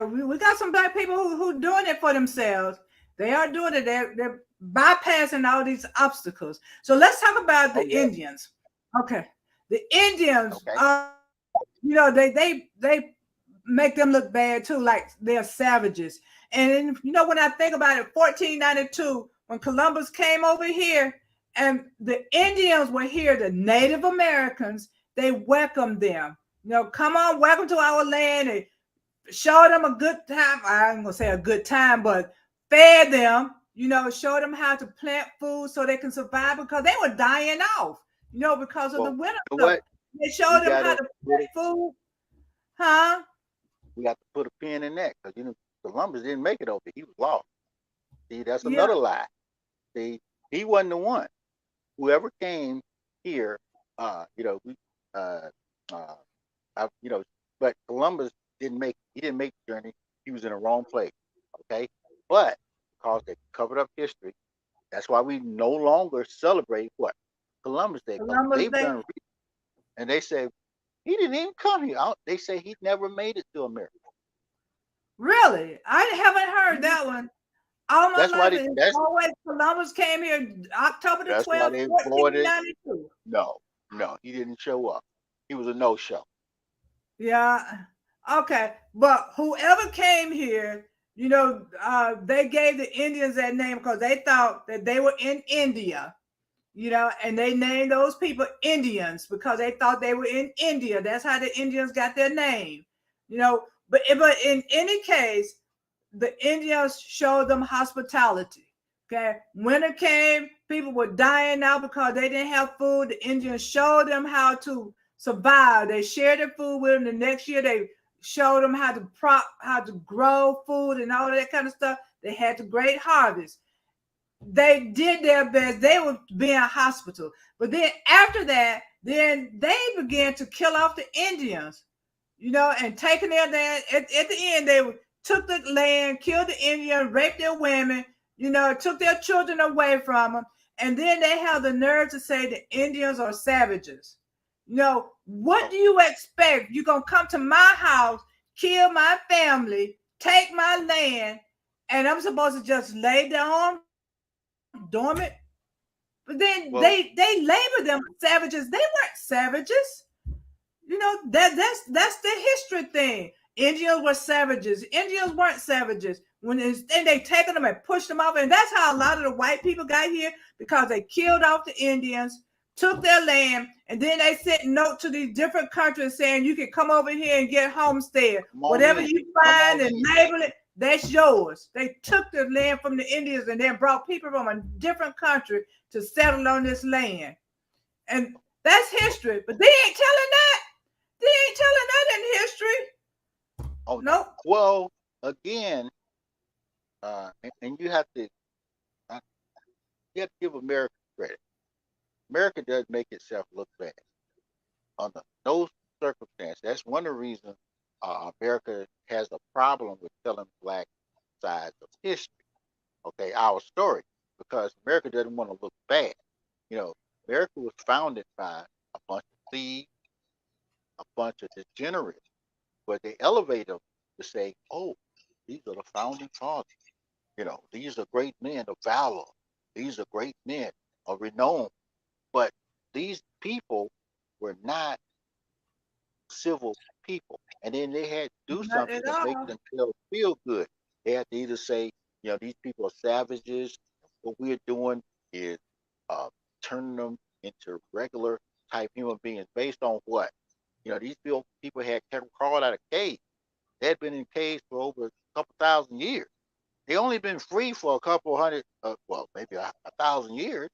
We got some Black people who doing it for themselves. They are doing it. They're bypassing all these obstacles. So let's talk about the Oh yeah, Indians. Okay, the Indians. okay. They make them look bad too, like they're savages. And when I think about it, 1492, when Columbus came over here, and the Indians were here, the Native Americans, they welcomed them. Come on, welcome to our land. And show them a good time. I ain't gonna say a good time, but fed them, show them how to plant food so they can survive because they were dying off, because of the Well, winter you know stuff. what? They We showed them how gotta to put a, plant food, huh? we got to put a pin in that because Columbus didn't make it over. He was lost. See, that's Yeah, another lie. See, he wasn't the one. Whoever came here, we, uh, uh, you know, but Columbus didn't make the journey. He was in the wrong place. Okay, but because they covered up history, that's why we no longer celebrate what Columbus Day because Columbus they've Day. done and they say he didn't even come here. They say he never made it to America. Really? I haven't heard Mhm. that one. All my That's why life, they it's that's always Columbus came here October the that's why 12th, they avoided. 1492. No, no, he didn't show up. He was a no show. Yeah. Okay. But whoever came here, they gave the Indians that name because they thought that they were in India, and they named those people Indians because they thought they were in India. That's how the Indians got their name, but in any case, the Indians showed them hospitality. Okay. Winter came, people were dying out because they didn't have food. The Indians showed them how to survive. They shared their food with them. The next year, they showed them how to grow food and all that kind of stuff. They had the great harvest. They did their best. They were being hospital. But then after that, then they began to kill off the Indians, and taking their land. At the end, they took the land, killed the Indians, raped their women, took their children away from them. And then they have the nerve to say the Indians are savages. What Oh, do you expect? You're going to come to my house, kill my family, take my land, and I'm supposed to just lay down dormant? But then they well, labeled them savages. They weren't savages. That's the history thing. Indians were savages. Indians weren't savages. And they taken them and pushed them off, and that's how a lot of the white people got here because they killed off the Indians, took their land, and then they sent note to these different countries saying you can come over here and get homestead. come on Whatever in. you Come find on and in. label it, that's yours. They took the land from the Indians and then brought people from a different country to settle on this land. And that's history. But they ain't telling that. They ain't telling that in history. Oh no. Nope. Well, again, and uh, you have to give America credit. America does make itself look bad under those circumstances. That's one of the reasons America has a problem with telling black sides of history, okay, our story, because America doesn't want to look bad. You know, America was founded by a bunch of thieves, a bunch of degenerates, but they elevate them to say, oh, these are the founding fathers. You know, these are great men of valor. These are great men of renown. But these people were not civil people. And then they had to do Not something at to make all. themselves feel good. They had to either say, you know, these people are savages. What we're doing is uh, turning them into regular type human beings based on what? You know, these people had crawled out of caves. They had been in caves for over a couple thousand years. They only been free for a couple hundred, well, maybe a thousand years.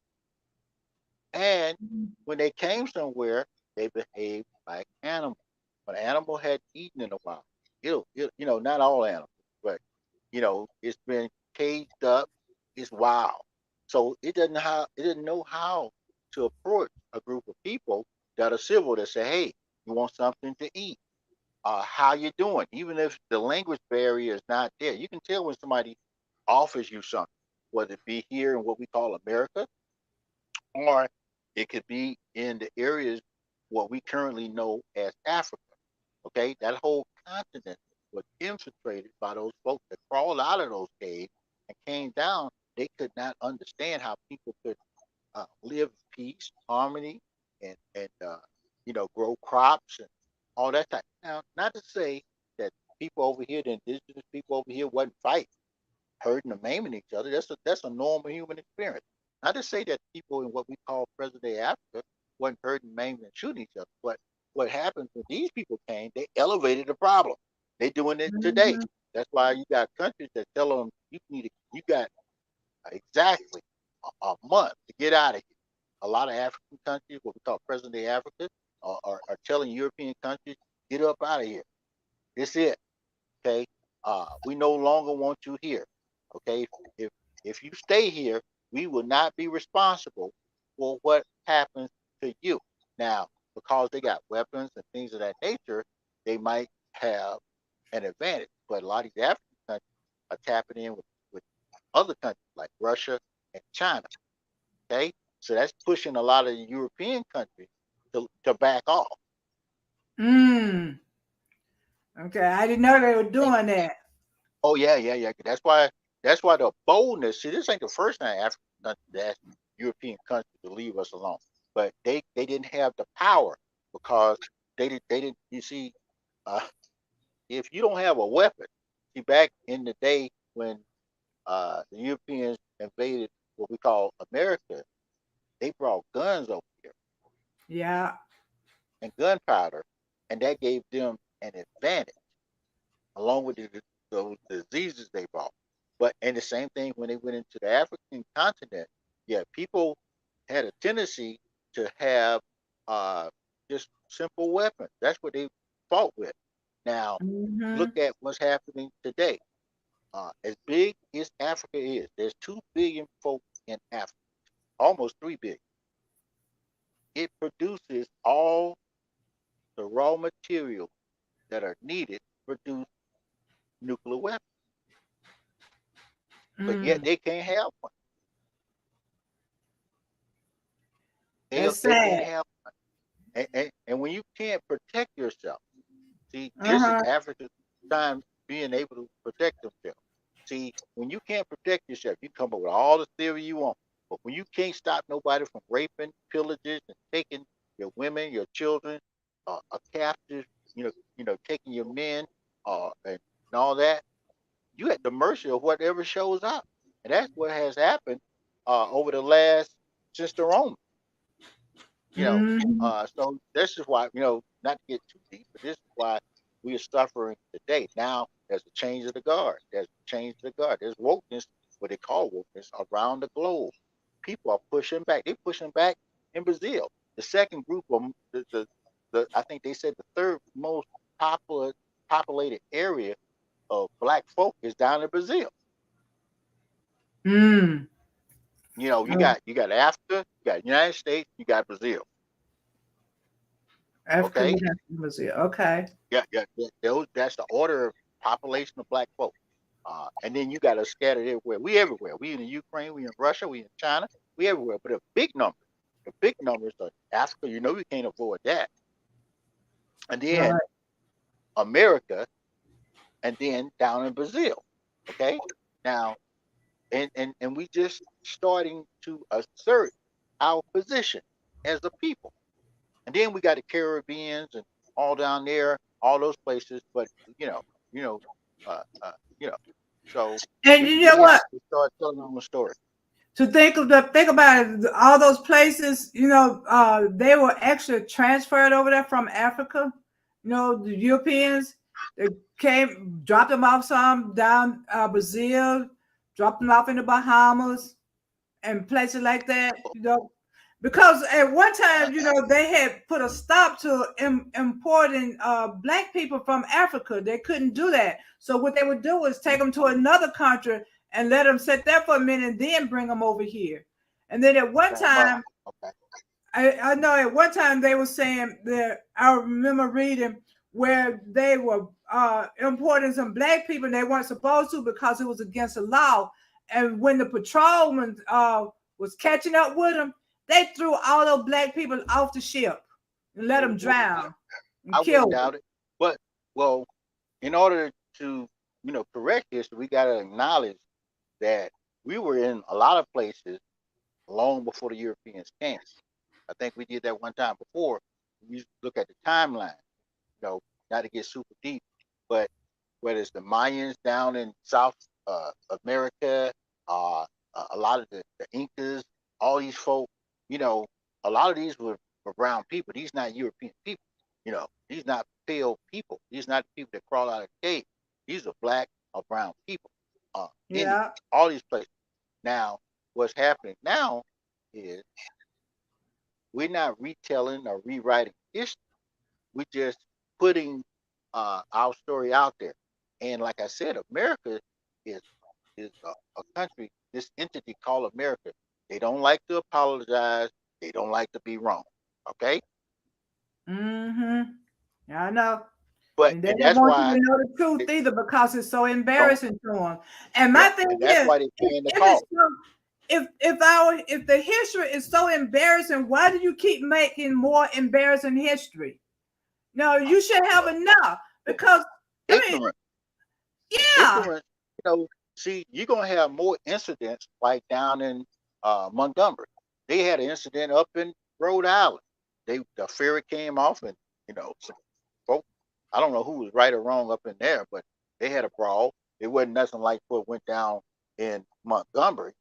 And when they came somewhere, they behaved like animals. When an animal had eaten in a while, you know, not all animals, but you know, it's been caged up, it's wild. So it didn't know how to approach a group of people that are civil that say, hey, you want something to eat? How you doing? Even if the language barrier is not there, you can tell when somebody offers you something, whether it be here in what we call America, or it could be in the areas what we currently know as Africa. Okay, that whole continent was infiltrated by those folks that crawled out of those caves and came down. They could not understand how people could live in peace, harmony, and you know, grow crops and all that type. Now, not to say that people over here, the indigenous people over here, wasn't fighting, hurting or maiming each other. That's a normal human experience. Not to say that people in what we call present day Africa wasn't hurting, maiming, and shooting each other. But what happened when these people came, they elevated the problem. They're doing it today. Mm-hmm. That's why you got countries that tell them you got exactly a month to get out of here. A lot of African countries, what we call present day Africa, are telling European countries, get up out of here. This is it. Okay, we no longer want you here. Okay, if if you stay here, we will not be responsible for what happens to you. Now, because they got weapons and things of that nature, they might have an advantage. But a lot of these African countries are tapping in with other countries like Russia and China. Okay, so that's pushing a lot of the European countries to back off. Mm. Okay, I didn't know they were doing that. Oh yeah, yeah, yeah. That's why the boldness. See, this ain't the first time African countries asked European countries to leave us alone, but they didn't have the power because they didn't. You see, uh, if you don't have a weapon, see, back in the day when the Europeans invaded what we call America, they brought guns over here Yeah. and gunpowder, and that gave them an advantage along with those diseases they brought. But and the same thing when they went into the African continent, yeah, people had a tendency to have uh, just simple weapons. That's what they fought with. Now, look Mm-hmm. at what's happening today. As big as Africa is, there's 2 billion folks in Africa, almost 3 billion. It produces all the raw materials that are needed to produce nuclear weapons, but yet Mm. they can't have one. That's They sad. can't have, and when you can't protect yourself, see, this is Uh-huh. Africa's time being able to protect themselves. See, when you can't protect yourself, you come up with all the theory you want, but when you can't stop nobody from raping, pillages, and taking your women, your children, a captive, taking your men, and all that, you at the mercy of whatever shows up, and that's what has happened over the last since the Romans. you know. Mm-hmm. So this is why, not to get too deep, but this is why we are suffering today. Now there's a change of the guard. There's a change of the guard. There's wokeness, what they call wokeness, around the globe. People are pushing back. They're pushing back in Brazil. The second group of I think they said the third most popular populated area of black folk is down in Brazil. Mm. You got Africa, you got United States, you got Brazil. Africa, Okay, Brazil. Okay. that's the order of population of black folk. And then you got us scattered everywhere. We everywhere. We in the Ukraine, we in Russia, we in China, we everywhere. But the big numbers are Africa. You know we can't avoid that. And then Right. America, and then down in Brazil. Okay, now and we just starting to assert our position as a people. And then we got the Caribbeans and all down there, all those places. But you know, you know, uh, uh, you know. So And we you we know just what? start telling our own story. To think about it, all those places, they were actually transferred over there from Africa. The Europeans, they came, dropped them off some down Brazil, dropped them off in the Bahamas and places like that. Because at one time, they had put a stop to importing black people from Africa. They couldn't do that. So what they would do is take them to another country and let them sit there for a minute and then bring them over here. And then at one time, Okay. I know at one time they were saying that I remember reading where they were importing some black people and they weren't supposed to because it was against the law. And when the patrolman was catching up with them, they threw all those black people off the ship and let them drown and I kill wouldn't them. doubt it. But well, in order to correct this, we got to acknowledge that we were in a lot of places long before the Europeans came. I think we did that one time before. We look at the timeline, you know, not to get super deep, but whether it's the Mayans down in South America, uh, a lot of the Incas, all these folk, you know, a lot of these were brown people. These not European people. These not pale people. These not the people that crawl out of the cave. These are black or brown people. Indians, Yeah. all these places. Now, what's happening now is we're not retelling or rewriting history. We're just putting our story out there. And like I said, America is is a country, this entity called America. They don't like to apologize. They don't like to be wrong. Okay, Mm-hmm. Yeah, I know. but And they and don't that's want you why to know the they truth either because it's so don't. embarrassing to them. And my Yeah, thing and that's is, why they're paying the if it's cost. so, if the history is so embarrassing, why do you keep making more embarrassing history? No, you should have enough because I mean, Ignorant, yeah, ignorant. See, you're gonna have more incidents like down in Montgomery. They had an incident up in Rhode Island. The ferry came off, and some folk. I don't know who was right or wrong up in there, but they had a brawl. It wasn't nothing like what went down in Montgomery,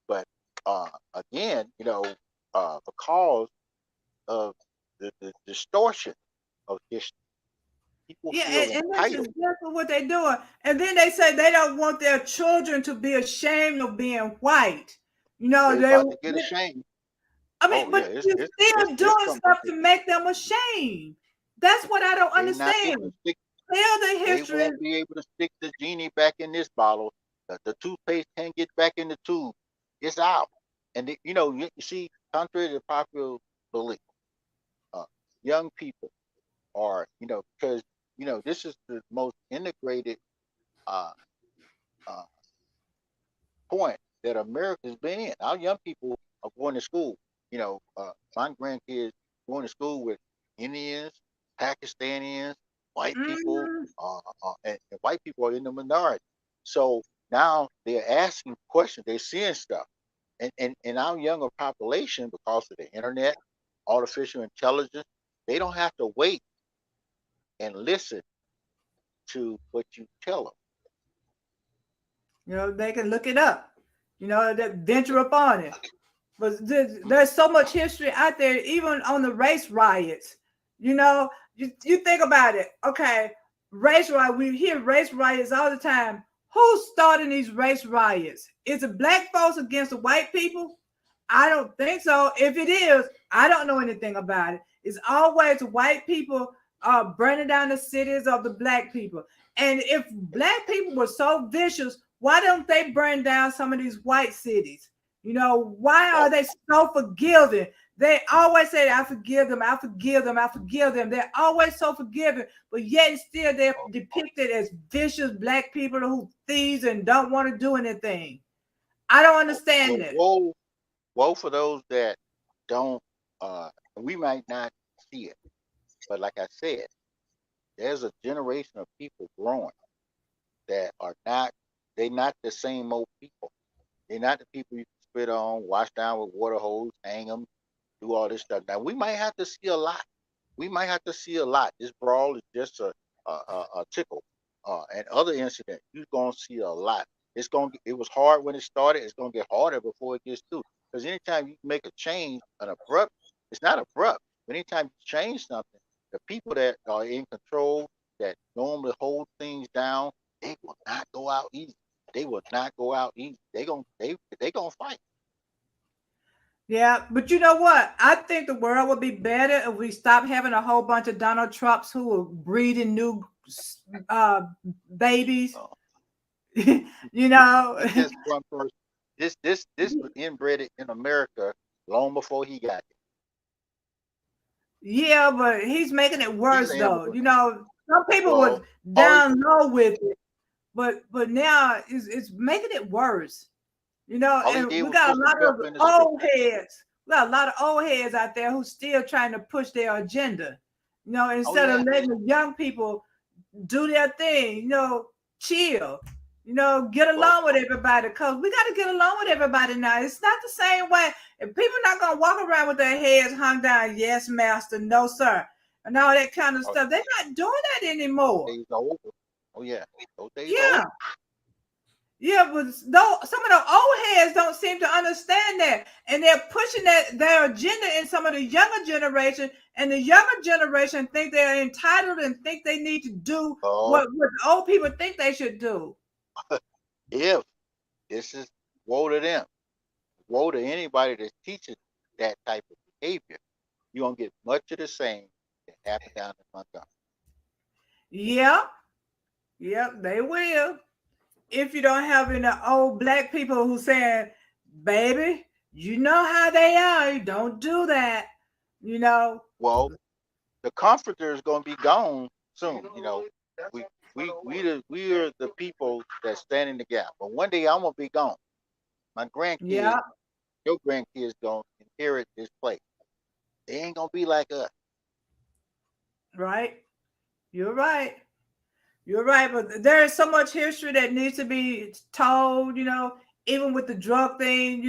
But again, because of the distortion of history, people yeah, feel and that's entitled. exactly what they're doing. And then they say they don't want their children to be ashamed of being white. They're They about to get ashamed. I mean, Oh yeah, but you're still it's doing coming. stuff to make them ashamed. That's what I don't They not understand. able to stick. Tell the They history. won't be able to stick the genie back in this bottle. The toothpaste can't get back in the tube. It's out. And you see, contrary to popular belief, uh, young people are, because this is the most integrated uh, uh, point that America's been in. Our young people are going to school. My grandkids going to school with Indians, Pakistanians, white people, Mhm. and white people are in the minority. So now they're asking questions. They're seeing stuff, and our younger population, because of the internet, artificial intelligence, they don't have to wait and listen to what you tell them. They can look it up. That venture upon it. But there's so much history out there, even on the race riots. You think about it. Okay, race riot. We hear race riots all the time. Who's starting these race riots? Is it black folks against the white people? I don't think so. If it is, I don't know anything about it. It's always white people burning down the cities of the black people. And if black people were so vicious, why don't they burn down some of these white cities? Why are Oh, they so forgiving They always say, I forgive them, I forgive them, I forgive them. They're always so forgiving, but yet and still they're depicted as vicious black people who thieves and don't want to do anything. I don't understand Well, it. woe for those that don't. We might not see it, but like I said, there's a generation of people growing that are not. They're not the same old people. They're not the people you can spit on, wash down with water hose, hang them, do all this stuff. Now we might have to see a lot. We might have to see a lot. This brawl is just a tickle. And other incidents, you're gonna see a lot. It was hard when it started. It's gonna get harder before it gets through. Because anytime you make a change, it's not abrupt. But anytime you change something, the people that are in control, that normally hold things down, they will not go out easy. They will not go out easy. They gonna fight. Yeah, but you know what? I think the world would be better if we stopped having a whole bunch of Donald Trumps who were breeding new uh, babies. Uh, You know, He just one person. This was inbred in America long before he got yeah, but he's making it here. He's worse an though. immigrant. You know, some people was Well, all he down low with it, but now it's making it worse. You know, all he and did we was got push a the lot of pepper in the steak. old heads. We got a lot of old heads out there who still trying to push their agenda. You know, Oh instead of yeah. letting the young people do their thing, chill, get Well, along with everybody because we got to get along with everybody now. It's not the same way. If people not going to walk around with their heads hung down, yes, master, no, sir, and all that kind of uh, stuff, they're not doing that those anymore. days are over. Oh yeah, those days are Yeah. over. Yeah, but though some of the old heads don't seem to understand that, and they're pushing their agenda in some of the younger generation, and the younger generation think they're entitled and think they need to do Oh, what old people think they should do. if this is woe to them, woe to anybody that teaches that type of behavior, you're gonna get much of the same that happened down in Montgomery. Yep, yep, they will. If you don't have any old black people who saying, "Baby, you know how they are. You don't do that." You know. Well, the comforter is gonna be gone soon. We we are the people that stand in the gap. But one day I'm gonna be gone. My grandkids, Yeah. your grandkids gonna inherit this place. They ain't gonna be like us. Right. You're right. You're right, but there is so much history that needs to be told. Even with the drug thing.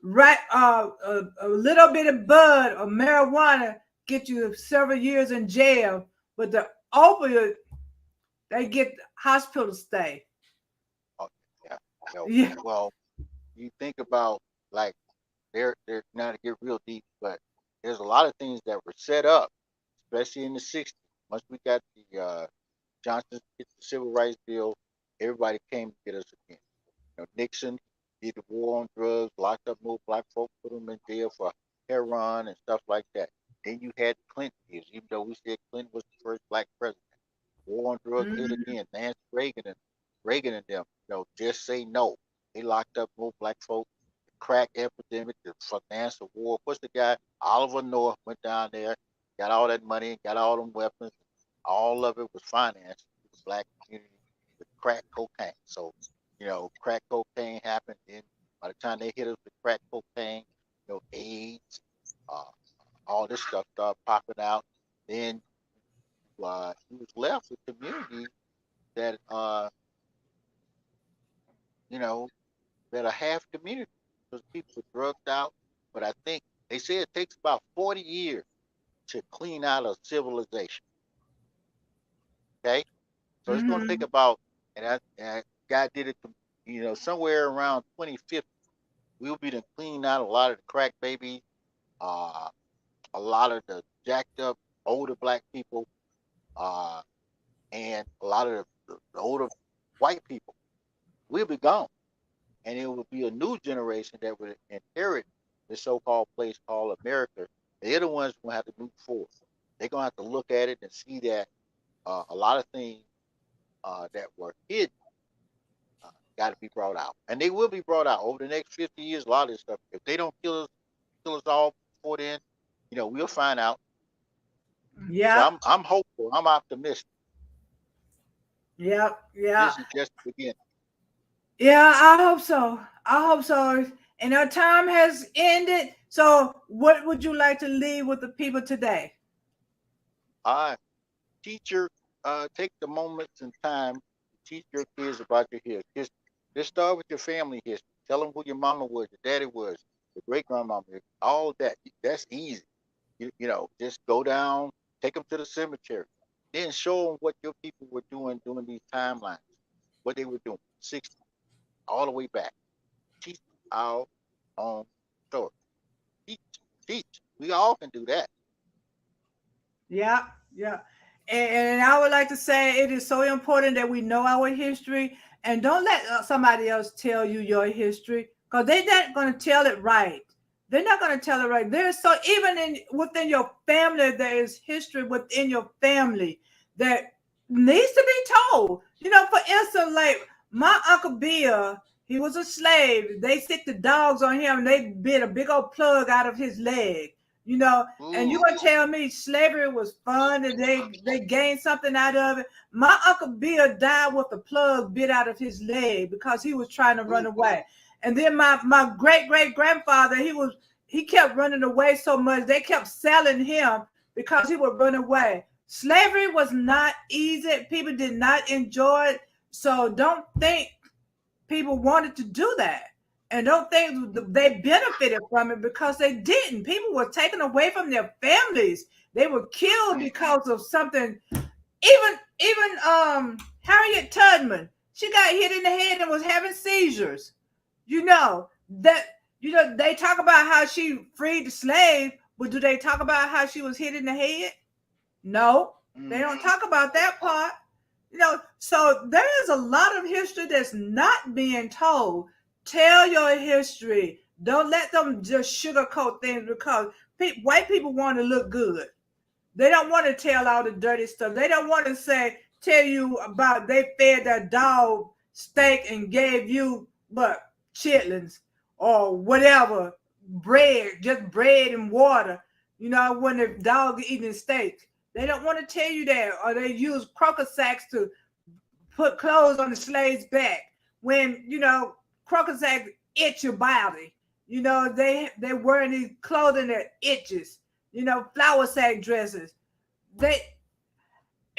Right? A little bit of bud or marijuana get you several years in jail, but the opioid they get hospital stay. Oh, yeah. Yeah. Well, you think about like they're not to get real deep, but there's a lot of things that were set up, especially in the '60s. Once we got the Johnson get the Civil Rights Bill, everybody came to get us again. Nixon did the war on drugs, locked up more black folk, put them in jail for heroin and stuff like that. Then you had the Clinton years, even though we said Clinton was the first black president. War on drugs hit Mhm. again. Nancy Reagan and them, just say no. They locked up more black folk. The crack epidemic, the financial war. What's the guy? Oliver North went down there, got all that money, got all them weapons. All of it was financed through the black community with crack cocaine. So, crack cocaine happened. Then by the time they hit us with crack cocaine, AIDS, uh, all this stuff started popping out. Then he was left with communities that you know that are half community because people were drugged out. But I think they say it takes about 40 years to clean out a civilization. Okay, so it's going to take Mhm. about and God did it. Somewhere around 2050, we'll be to clean out a lot of the crack babies, uh, a lot of the jacked up older black people, uh, and a lot of the older white people. We'll be gone. And it will be a new generation that will inherit the so-called place called America. They're the ones who have to move forward. They're gonna have to look at it and see that a lot of things that were hidden got to be brought out, and they will be brought out over the next 50 years. A lot of this stuff, if they don't kill us kill us all before then? We'll find out. So Yep. I'm hopeful. I'm optimistic. Yep. Yeah. This is just the beginning. Yeah, I hope so. I hope so. And our time has ended. So, what would you like to leave with the people today? Teacher, take the moments and time to teach your kids about your history. Just start with your family history. Tell them who your mama was, your daddy was, your great grandmama, all that. That's easy. Just go down, take them to the cemetery, then show them what your people were doing during these timelines, what they were doing, 60, all the way back. Teach our own story. Teach, teach. We all can do that. Yeah, yeah. And I would like to say it is so important that we know our history and don't let somebody else tell you your history because they're not going to tell it right. They're not going to tell it right. There's so even within your family, there is history within your family that needs to be told. For instance, like my Uncle Bill, he was a slave. They sick the dogs on him and they bit a big old plug out of his leg. You know, and you Ooh. gonna tell me slavery was fun and they gained something out of it? My Uncle Bill died with a plug bit out of his leg because he was trying to run Ooh. away. And then my great grandfather, he kept running away so much they kept selling him because he would run away. Slavery was not easy. People did not enjoy it. So don't think people wanted to do that. And don't think they benefited from it because they didn't. People were taken away from their families. They were killed because of something. Even Harriet Tubman, she got hit in the head and was having seizures. You know that they talk about how she freed the slave, but do they talk about how she was hit in the head? No, they don't talk about that part. So there is a lot of history that's not being told. Tell your history. Don't let them just sugarcoat things because white people want to look good. They don't want to tell all the dirty stuff. They don't want to tell you about they fed their dog steak and gave you chitlins or whatever, just bread and water. When the dog eating steak. They don't want to tell you that, or they use crocker sacks to put clothes on the slave's back. When crocker sacks itch your body. They wearing these clothing that itches. Flour sack dresses. It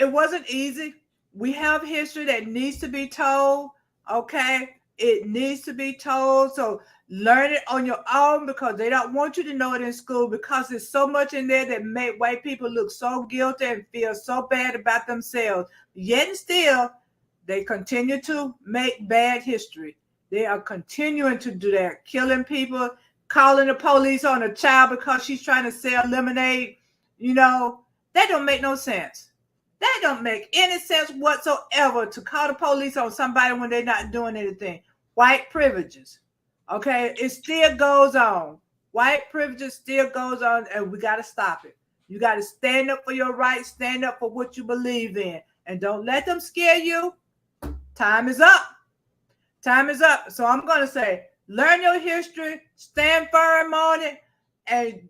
wasn't easy. We have history that needs to be told. Okay, it needs to be told. So learn it on your own because they don't want you to know it in school because there's so much in there that make white people look so guilty and feel so bad about themselves. Yet and still, they continue to make bad history. They are continuing to do that, killing people, calling the police on a child because she's trying to sell lemonade. That don't make no sense. That don't make any sense whatsoever to call the police on somebody when they're not doing anything. White privileges. Okay, it still goes on. White privileges still goes on, and we got to stop it. You got to stand up for your rights, stand up for what you believe in, and don't let them scare you. Time is up. Time is up. So I'm going to say, learn your history, stand firm on it, and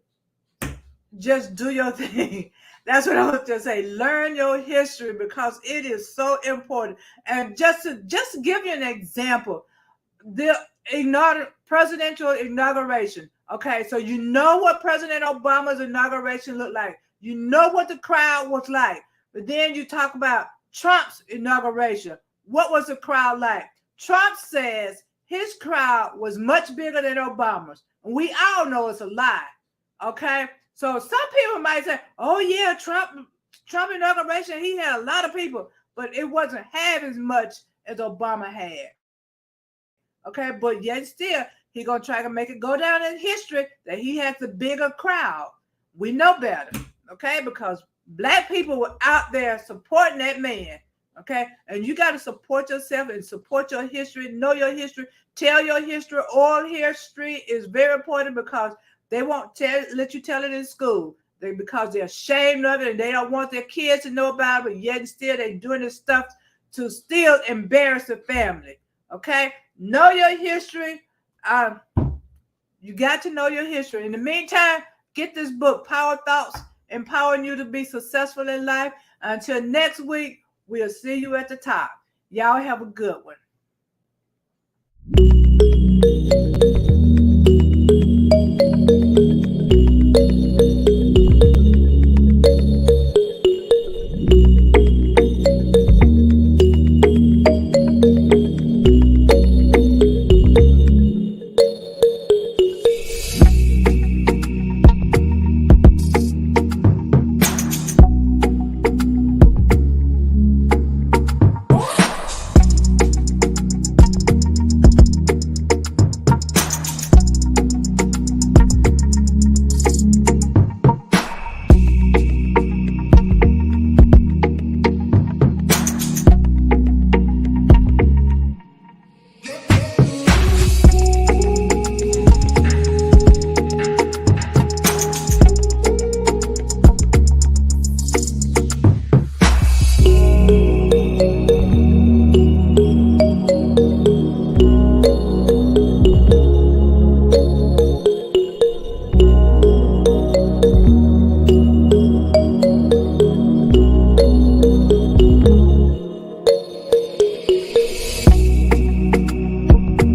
just do your thing. That's what I want to say. Learn your history because it is so important. And just to give you an example, the presidential inauguration. Okay, so you know what President Obama's inauguration looked like. You know what the crowd was like. But then you talk about Trump's inauguration. What was the crowd like? Trump says his crowd was much bigger than Obama's. And we all know it's a lie. Okay? So some people might say, oh yeah, Trump inauguration, he had a lot of people, but it wasn't half as much as Obama had. Okay, but yet still, he gonna try to make it go down in history that he has the bigger crowd. We know better, okay? Because black people were out there supporting that man, okay? And you got to support yourself and support your history, know your history, tell your history. Oral history is very important because they won't let you tell it in school. Because they're ashamed of it and they don't want their kids to know about it, but yet and still they're doing this stuff to still embarrass the family. Okay? Know your history. You got to know your history. In the meantime, get this book, Power Thoughts, empowering you to be successful in life. Until next week, we'll see you at the top. Y'all have a good one.